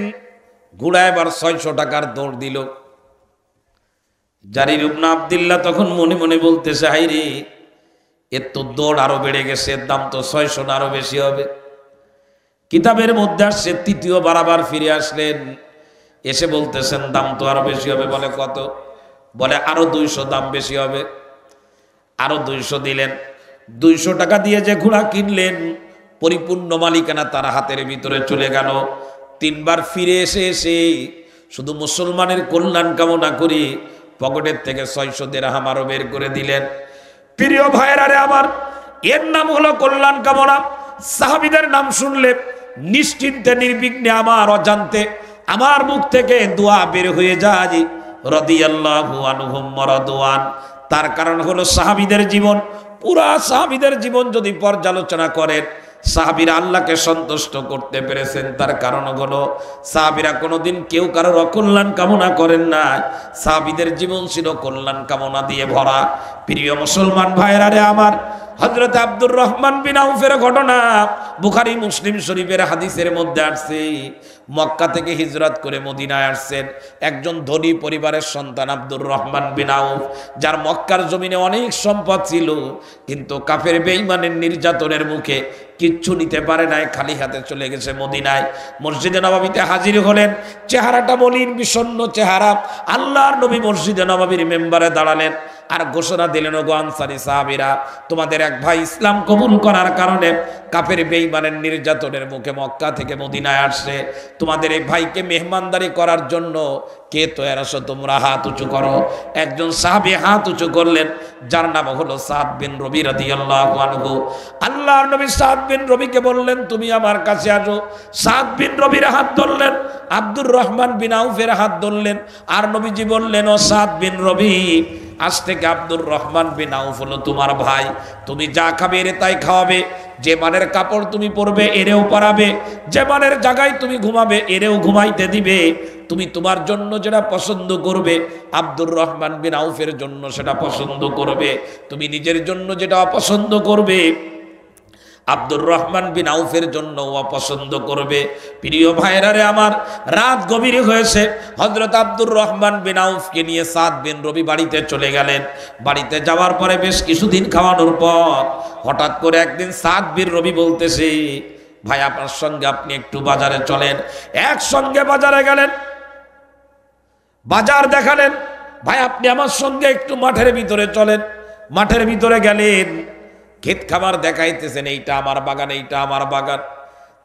ঘোড়া এবার 600 টাকার দৌড় দিল। জারির ইবনে আব্দুল্লাহ তখন মনে মনে বলতেছে, হায়রে, এর তো দৌড় আরো বেড়ে গেছে, এর দাম তো 600 না আরো বেশি হবে। কিতাবের মধ্যে আসছে, তৃতীয়বার আবার ফিরে আসলেন, এসে বলতেছেন দাম তো আরো বেশি হবে। বলে কত? বলে আরো 200 দাম বেশি হবে। আরো 200 দিলেন। 200 টাকা দিয়ে যে ঘোড়া কিনলেন, পরিপূর্ণ মালিকানা তার হাতের ভিতরে চলে গেল। 3 বার ফিরে এসে শুধু মুসলমানের কল্যাণ কামনা করি পকেটের থেকে 600 দিরহাম আরো বের করে দিলেন। প্রিয় ভাইরা রে আমার, এর নাম হলো কল্যাণ কামনা। সাহাবীদের নাম শুনলে নিশ্চিন্তে নির্বিঘ্নে আমার অজান্তে আমার মুখ থেকে দোয়া বের হয়ে যায়, রাদিয়াল্লাহু আনহুম ওয়া রাদওয়ান। তার কারণ হলো সাহাবীদের জীবন। পুরা সাহাবীদের জীবন যদি পর্যালোচনা করেন, সাহাবীরা আল্লাহকে সন্তুষ্ট করতে পেরেছেন, তার কারণ হলো সাহাবীরা কোনোদিন কেউ কারোর অকল্যাণ কামনা করেন না। সাহাবীদের জীবন ছিল কল্যাণ কামনা দিয়ে ভরা। প্রিয় মুসলমান ভাইরা রে আমার, হযরত আব্দুর রহমান বিন আউফের ঘটনা বুখারী মুসলিম শরীফের হাদিসের মধ্যে আসছে। মক্কা থেকে হিজরত করে মদিনায় আসছেন একজন ধনী পরিবারের সন্তান আব্দুর রহমান বিন আউফ, যার মক্কার জমিনে অনেক সম্পদ ছিল, কিন্তু কাফের বেঈমানের নির্যাতনের মুখে কিচ্ছু নিতে পারে নাই, খালি হাতে চলে গেছে মদিনায়। মসজিদে নববীতে হাজির হলেন, চেহারাটা মলিন বিষণ্ণ চেহারা। আল্লাহর নবী মসজিদে নববীর মেম্বারে দাঁড়ালেন আর ঘোষণা দিলেন, ওগো আনসারী সাহাবীরা, তোমাদের এক ভাই ইসলাম কবুল করার কারণে কাফের বেঈমানের নির্যাতনের মুখে মক্কা থেকে মদিনায় আসছে। তোমাদের এই ভাইকে মেহমানদারি করার জন্য কে তৈরি আছো? তোমরা হাত উঁচু করো। একজন সাহাবী হাত উঁচু করলেন, যার নাম হলো সাদ বিন রবি রাদিয়াল্লাহু আনহু। আল্লাহর নবী সাদ বিন রবিকে বললেন, তুমি আমার কাছে আসো। সাদ বিন রবির হাত ধরলেন, আব্দুর রহমান বিন আউফের হাত ধরলেন, আর নবীজি বললেন, ও সাদ বিন রবি, আজ থেকে আব্দুর রহমান বিন আউফ হলো তোমার ভাই। তুমি যা খাবে এরে তাই খাওয়াবে, যে মানের কাপড় তুমি পরবে এরেও পরাবে, যে মানের জায়গায় তুমি ঘুমাবে এরেও ঘুমাইতে দিবে। তুমি তোমার জন্য যেটা পছন্দ করবে আব্দুর রহমান বিন আউফের জন্য সেটা পছন্দ করবে, তুমি নিজের জন্য যেটা অপছন্দ করবে আব্দুর রহমান বিন আউফের জন্য অপছন্দ করবে। প্রিয় ভাইরা রে আমার, রাত গভীর হয়েছে। হযরত আব্দুর রহমান বিন আউফকে নিয়ে সাদ বিন রবি বাড়িতে চলে গেলেন। বাড়িতে যাওয়ার পরে বেশ কিছুদিন খাওয়ানোর পর হঠাৎ করে একদিন সাদ বিন রবি বলতেছে, ভাই আপনার সঙ্গে আপনি একটু বাজারে চলেন। একসঙ্গে বাজারে গেলেন, বাজার দেখালেন। ভাই আপনি আমার সঙ্গে একটু মাঠের ভিতরে চলেন। মাঠের ভিতরে গেলেন, ক্ষেত খামার দেখাইতেছেন, এইটা আমার বাগান, এইটা আমার বাগান।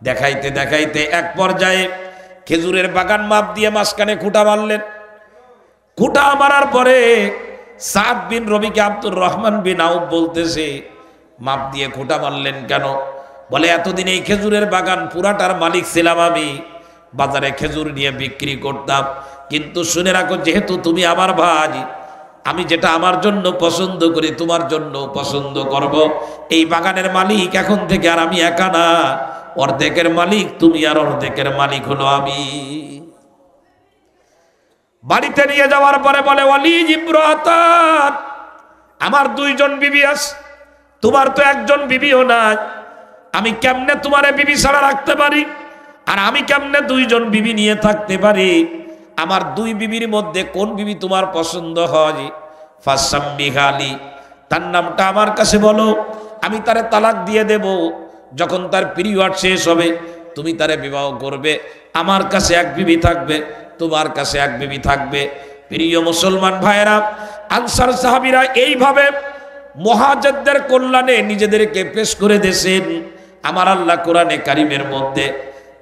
দেখাইতে দেখাইতে এক পর্যায়ে খেজুরের বাগান মাপ দিয়ে মাঝখানে খুঁটা মারলেন। খুঁটা মারার পরে সাদ বিন রবিকে আব্দুর রহমান বিন আউফ বলতেছে, মাপ দিয়ে খুঁটা মারলেন কেন? বলে, এতদিন এই খেজুরের বাগান পুরাটার মালিক ছিলাম আমি, বাজারে খেজুর নিয়ে বিক্রি করতাম, কিন্তু শুনে রাখো, যেহেতু তুমি আমার ভাই, আমি যেটা আমার জন্য পছন্দ করি তোমার জন্য পছন্দ করব। এই বাগানের মালিক এখন থেকে আর আমি একা না, অর্ধেকের মালিক তুমি আর অর্ধেকের মালিক হলো আমি। বাড়িতে নিয়ে যাওয়ার পরে বলে, ওয়ালি ইব্রাতান, আমার দুইজন বিবি আছে, তোমার তো একজন বিবিও নাই, আমি কেমনে তোমারে বিবি ছাড়া রাখতে পারি? আর আমি কেমনে দুইজন বিবি নিয়ে থাকতে পারি? আমার দুই বিবির মধ্যে কোন বিবি তোমার পছন্দ হয়? ফাসাম্মিহালি, তার নামটা আমার কাছে বলো, আমি তারে তালাক দিয়ে দেব। যখন তার পিরিয়ড শেষ হবে তুমি তারে বিবাহ করবে, আমার কাছে এক বিবি থাকবে, তোমার কাছে এক বিবি থাকবে। প্রিয় মুসলমান ভাইয়েরা, আনসার সাহাবীরা এইভাবে মুহাজিরদের কল্যাণে নিজেদেরকে পেশ করে দিয়েছেন। আমার আল্লাহ কোরআনে কারিমের মধ্যে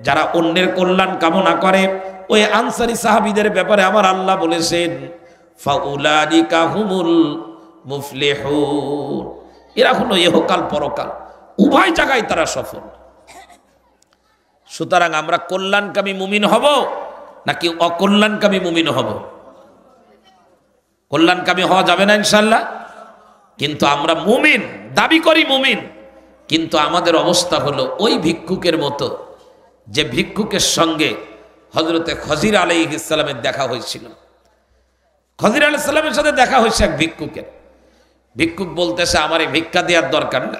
যারা অন্যের কল্যাণ কামনা করে ওই আনসারী সাহাবীদের ব্যাপারে আমার আল্লাহ বলেছেন, ফাউলাইকা হুমুল মুফলিহুন, এরা হলো ইহকাল পরকাল উভয় জায়গায় তারা সফল। সুতরাং আমরা কল্যাণকামী মুমিন হব নাকি অকল্যাণকামী মুমিন হব? কল্যাণকামী হওয়া যাবে না ইনশাআল্লাহ, কিন্তু আমরা মুমিন দাবি করি, মুমিন, কিন্তু আমাদের অবস্থা হলো ওই ভিক্ষুকের মতো যে ভিক্ষুকের সঙ্গে হযরতে খজির আলাইহিস সালামের দেখা হয়েছিল। খজির আলাইহিস সালামের সাথে দেখা হয়েছে এক ভিক্ষুকের। ভিক্ষুক বলতেছে, আমার এই ভিক্ষা দেওয়ার দরকার না,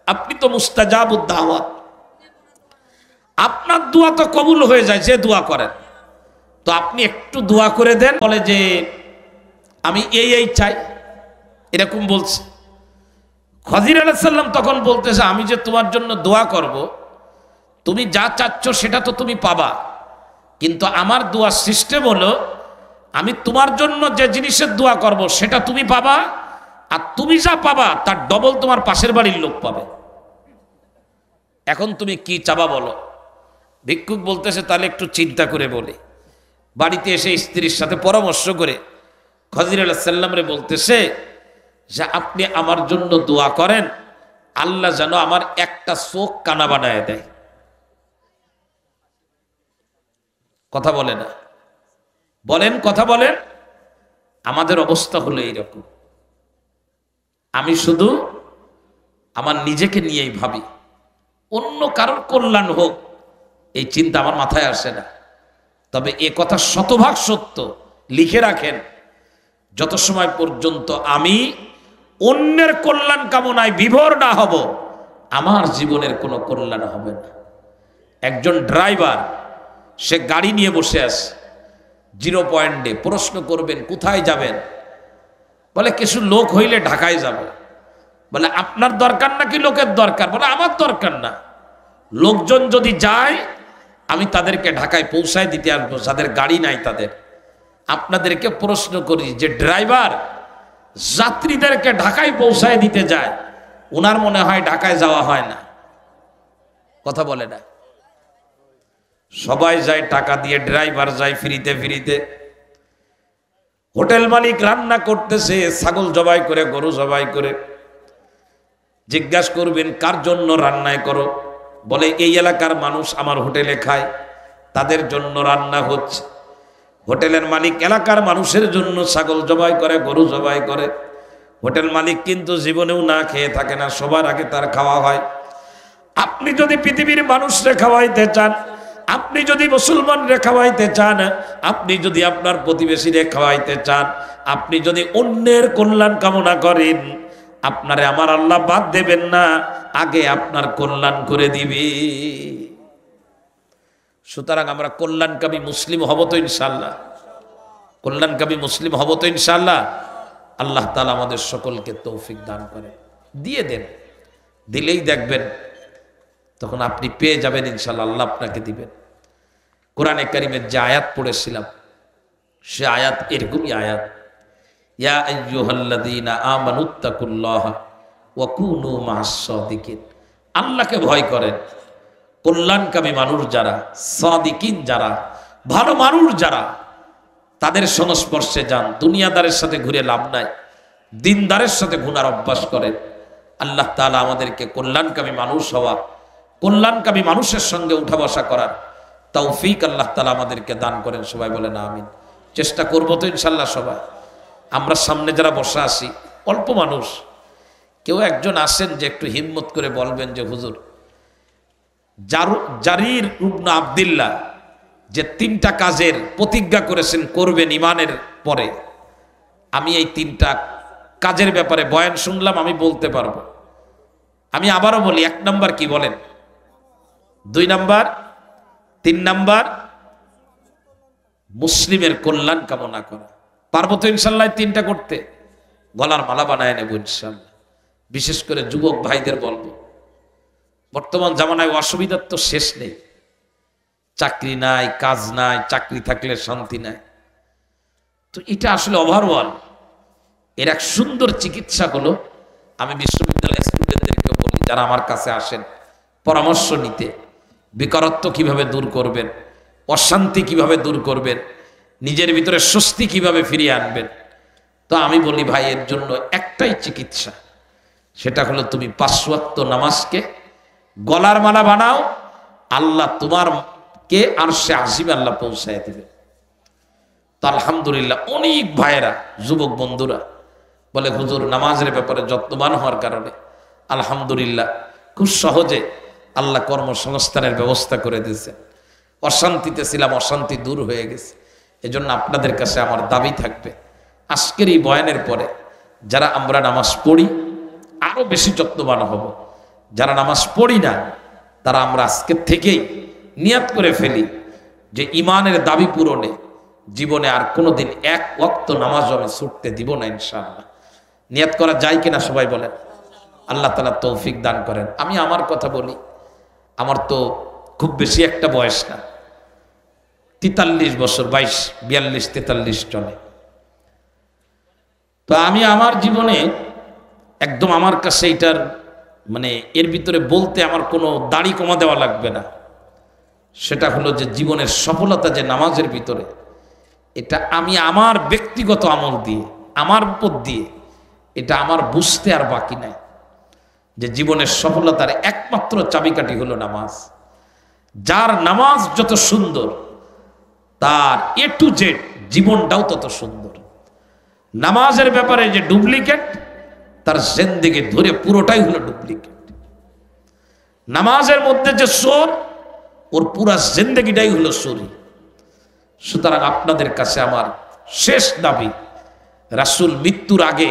আপনি তো মুস্তাজাবুদ দাওয়াত, আপনার দোয়া তো কবুল হয়ে যায় যে দোয়া করেন, তো আপনি একটু দোয়া করে দেন। বলে যে আমি এই চাই, এরকম বলছে। খজির আলাইহিস সালাম তখন বলতেছে, আমি যে তোমার জন্য দোয়া করব, তুমি যা চাচ্ছ সেটা তো তুমি পাবা, কিন্তু আমার দোয়ার সিস্টেম হলো আমি তোমার জন্য যে জিনিসের দোয়া করব সেটা তুমি পাবা, আর তুমি যা পাবা তার ডবল তোমার পাশের বাড়ির লোক পাবে। এখন তুমি কি চাবা বলো? ভিক্ষুক বলতেছে, তাহলে একটু চিন্তা করে বলি। বাড়িতে এসে স্ত্রীর সাথে পরামর্শ করে খজির আলাইহিস সালামরে বলতেছে যে আপনি আমার জন্য দোয়া করেন, আল্লাহ যেন আমার একটা চোখ কানা বানায় দেয়। কথা বলে না, বলেন, কথা বলেন। আমাদের অবস্থা হলো এইরকম, আমি শুধু আমার নিজেকে নিয়েই ভাবি, অন্য কারোর কল্যাণ হোক এই চিন্তা আমার মাথায় আসে না। তবে এ কথা শতভাগ সত্য, লিখে রাখেন, যত সময় পর্যন্ত আমি অন্যের কল্যাণ কামনায় বিভোর না হব, আমার জীবনের কোনো কল্যাণ হবে না। একজন ড্রাইভার, সে গাড়ি নিয়ে বসে আছে 0 পয়েন্টে। প্রশ্ন করবেন কোথায় যাবেন? বলে কিছু লোক হইলে ঢাকায় যাবে। বলে আপনার দরকার নাকি লোকের দরকার? বলে আমার দরকার না, লোকজন যদি যায় আমি তাদেরকে ঢাকায় পৌঁছায় দিতে আসবো, যাদের গাড়ি নাই তাদের। আপনাদেরকে প্রশ্ন করি, যে ড্রাইভার যাত্রীদেরকে ঢাকায় পৌঁছায় দিতে যায়, ওনার মনে হয় ঢাকায় যাওয়া হয় না? কথা বলে না। সবাই যায় টাকা দিয়ে, ড্রাইভার যায় ফ্রিতে ফ্রিতে। হোটেল মালিক রান্না করতেছে, ছাগল জবাই করে, গরু জবাই করে। জিজ্ঞাসা করবেন কার জন্য রান্নায় করো? বলে এই এলাকার মানুষ আমার হোটেলে খায়, তাদের জন্য রান্না হচ্ছে। হোটেলের মালিক এলাকার মানুষের জন্য ছাগল জবাই করে, গরু জবাই করে। হোটেল মালিক কিন্তু জীবনেও না খেয়ে থাকে না, সবার আগে তার খাওয়া হয়। আপনি যদি পৃথিবীর মানুষরে খাওয়াইতে চান, আপনি যদি মুসলমানরে খাওয়াইতে চান, আপনি যদি আপনার প্রতিবেশীরে খাওয়াইতে চান, আপনি যদি অন্যের কল্যাণ কামনা করেন, আপনারে আমার আল্লাহ বাদ দেবেন না, আগে আপনার কল্যাণ করে দিবে। সুতরাং আমরা কল্যাণকামী মুসলিম হব তো ইনশাআল্লাহ? কল্যাণকামী মুসলিম হব তো ইনশাআল্লাহ? আল্লাহ তাআলা আমাদের সকলকে তৌফিক দান করে। দিয়ে দেন, দিলেই দেখবেন তখন আপনি পেয়ে যাবেন ইনশাআল্লাহ, আল্লাহ আপনাকে দিবেন। কোরআনে কারীমের যে আয়াত পড়েছিলাম, সে আয়াত এরকমই আয়াত, ইয়া আইয়ুহাল্লাযীনা আমানুত্তাকুল্লাহা ওয়া কুনু মা'আস সাদিকিন। আল্লাহকে ভয় করেন। কল্যাণকামী মানুষ যারা, সাদিকিন যারা, ভালো মানুষ যারা, তাদের সংস্পর্শে যান। দুনিয়াদারের সাথে ঘুরে লাভ নাই, দিনদারের সাথে ঘুরার অভ্যাস করেন। আল্লাহ তাআলা আমাদেরকে কল্যাণকামী মানুষ হওয়া, কল্যাণকামী মানুষের সঙ্গে উঠা বসা করার তৌফিক আল্লাহ তাআলা আমাদেরকে দান করেন। সবাই বলেন আমিন। চেষ্টা করবো তো ইনশাআল্লাহ সবাই। আমরা সামনে যারা বসে আছি অল্প মানুষ, কেউ একজন আসেন যে একটু হিম্মত করে বলবেন যে হুজুর, জারির ইবনে আব্দুল্লাহ যে 3টা কাজের প্রতিজ্ঞা করেছেন করবেন ঈমানের পরে, আমি এই 3টা কাজের ব্যাপারে বয়ান শুনলাম, আমি বলতে পারবো। আমি আবারও বলি, 1 নাম্বার কি বলেন, 2 নাম্বার, 3 নাম্বার, মুসলিমের কল্যাণ কামনা করা। পারবো তো ইনশাল্লাহ 3টা করতে? গলার মালা বানায় নেব ইনশাল্লাহ। বিশেষ করে যুবক ভাইদের বলবো, বর্তমান জামানায় অসুবিধার তো শেষ নেই। চাকরি নাই, কাজ নাই, চাকরি থাকলে শান্তি নাই। তো এটা আসলে ওভারঅল এর এক সুন্দর চিকিৎসা হলো, আমি বিশ্ববিদ্যালয়ের স্টুডেন্টদেরকেও বলি যারা আমার কাছে আসেন পরামর্শ নিতে, বেকারত্ব কিভাবে দূর করবেন, অশান্তি কিভাবে দূর করবেন, নিজের ভিতরে স্বস্তি কিভাবে ফিরিয়ে আনবেন। তো আমি বলি ভাই, এর জন্য একটাই চিকিৎসা, সেটা হলো তুমি 5 ওয়াক্ত নামাজকে গলার মালা বানাও, আল্লাহ তোমারকে আরশে আজিমে আল্লাহ পৌঁছায় দিবে। তো আলহামদুলিল্লাহ অনেক ভাইয়েরা, যুবক বন্ধুরা বলে হুজুর নামাজের ব্যাপারে যত্নবান হওয়ার কারণে আলহামদুলিল্লাহ খুব সহজে আল্লাহ কর্মসংস্থানের ব্যবস্থা করে দিয়েছে। অশান্তিতে ছিলাম, অশান্তি দূর হয়ে গেছে। এজন্য আপনাদের কাছে আমার দাবি থাকবে, আজকের এই বয়ানের পরে যারা আমরা নামাজ পড়ি আরো বেশি যত্নবান হব। যারা নামাজ পড়ি না তারা আমরা আজকের থেকেই নিয়ত করে ফেলি যে ঈমানের দাবি পূরণে জীবনে আর কোনোদিন 1 ওয়াক্ত নামাজ আমি ছুটতে দিব না ইনশাআল্লাহ। নিয়ত করা যায় কিনা সবাই বলেন? আল্লাহ তাআলা তৌফিক দান করেন। আমি আমার কথা বলি, আমার তো খুব বেশি একটা বয়স না, 43 বছর, 22, 42, 43 চলে। তো আমি আমার জীবনে একদম, আমার কাছে এটার মানে এর ভিতরে বলতে আমার কোনো দাড়ি কমা দেওয়া লাগবে না। সেটা হলো যে জীবনের সফলতা যে নামাজের ভিতরে, এটা আমি আমার ব্যক্তিগত আমল দিয়ে, আমার উপর দিয়ে, এটা আমার বুঝতে আর বাকি নাই যে জীবনের সফলতার একমাত্র চাবিকাঠি হলো নামাজ। যার নামাজ যত সুন্দর, তার A to Z জীবনটাও তত সুন্দর। নামাজের ব্যাপারে যে ডুপ্লিকেট, তার জিন্দেগি ধরে পুরোটাই হলো ডুপ্লিকেট। নামাজের মধ্যে যে চোর, ওর পুরা জিন্দেগিটাই হলো চুরি। সুতরাং আপনাদের কাছে আমার শেষ দাবি, রাসূল মৃত্যুর আগে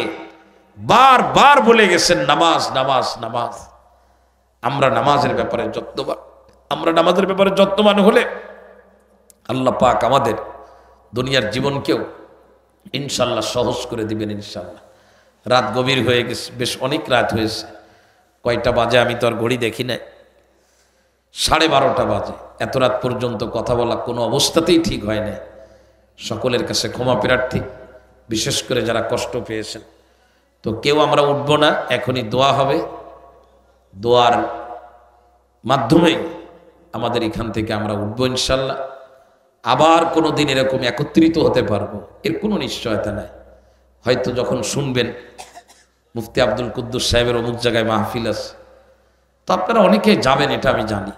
বারবার বলে গেছেন নামাজ নামাজ নামাজ। আমরা নামাজের ব্যাপারে যত্নবান হলে আল্লাহ পাক আমাদের দুনিয়ার জীবনকেও ইনশাল্লাহ সহজ করে দিবেন ইনশাল্লাহ। রাত গভীর হয়ে গেছে, বেশ অনেক রাত হয়েছে। কয়টা বাজে আমি তো আর ঘড়ি দেখি নাই, 12:30 বাজে। এত রাত পর্যন্ত কথা বলা কোনো অবস্থাতেই ঠিক হয় না। সকলের কাছে ক্ষমা প্রার্থী, বিশেষ করে যারা কষ্ট পেয়েছেন। তো কেউ আমরা উঠব না, এখনই দোয়া হবে। দোয়ার মাধ্যমেই আমাদের এখান থেকে আমরা উঠবো ইনশাল্লাহ। আবার কোনো দিন এরকম একত্রিত হতে পারবো এর কোনো নিশ্চয়তা নাই। হয়তো যখন শুনবেন মুফতি আব্দুল কুদ্দুস সাহেবের অমুক জায়গায় মাহফিল আছে, তো আপনারা অনেকেই যাবেন, এটা আমি জানি।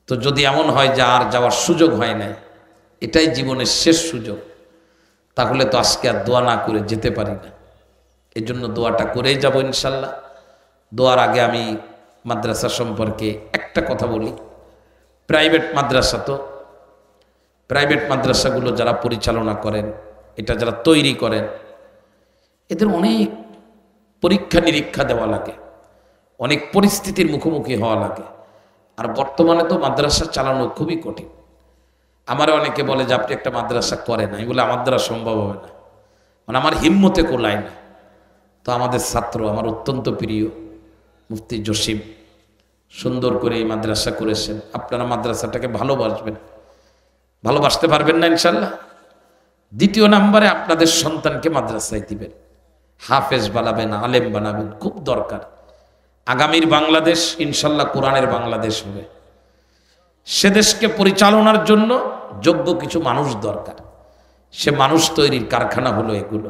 তো যদি এমন হয় যে আর যাওয়ার সুযোগ হয় নাই, এটাই জীবনের শেষ সুযোগ, তাহলে তো আজকে আর দোয়া না করে যেতে পারি না। এই জন্য দোয়াটা করেই যাব ইনশাল্লাহ। দোয়ার আগে আমি মাদ্রাসা সম্পর্কে একটা কথা বলি। প্রাইভেট মাদ্রাসাগুলো যারা পরিচালনা করেন, এটা যারা তৈরি করেন, এদের অনেক পরীক্ষা নিরীক্ষা দেওয়া লাগে, অনেক পরিস্থিতির মুখোমুখি হওয়া লাগে। আর বর্তমানে তো মাদ্রাসা চালানো খুবই কঠিন। আমার অনেকে বলে যে আপনি একটা মাদ্রাসা করেন, আমি বলে আমার দ্বারা সম্ভব হবে না, মানে আমার হিম্মতে কোলায় না। তো আমাদের ছাত্র, আমার অত্যন্ত প্রিয় মুফতি জসিম, সুন্দর করে এই মাদ্রাসা করেছেন। আপনারা মাদ্রাসাটাকে ভালোবাসতে পারবেন না ইনশাল্লাহ। দ্বিতীয় নাম্বারে আপনাদের সন্তানকে মাদ্রাসায় দিবেন, হাফেজ বানাবেন, আলেম বানাবেন, খুব দরকার। আগামীর বাংলাদেশ ইনশাল্লাহ কোরআনের বাংলাদেশ হবে। সে দেশকে পরিচালনার জন্য যোগ্য কিছু মানুষ দরকার। সে মানুষ তৈরির কারখানা হলো এগুলো।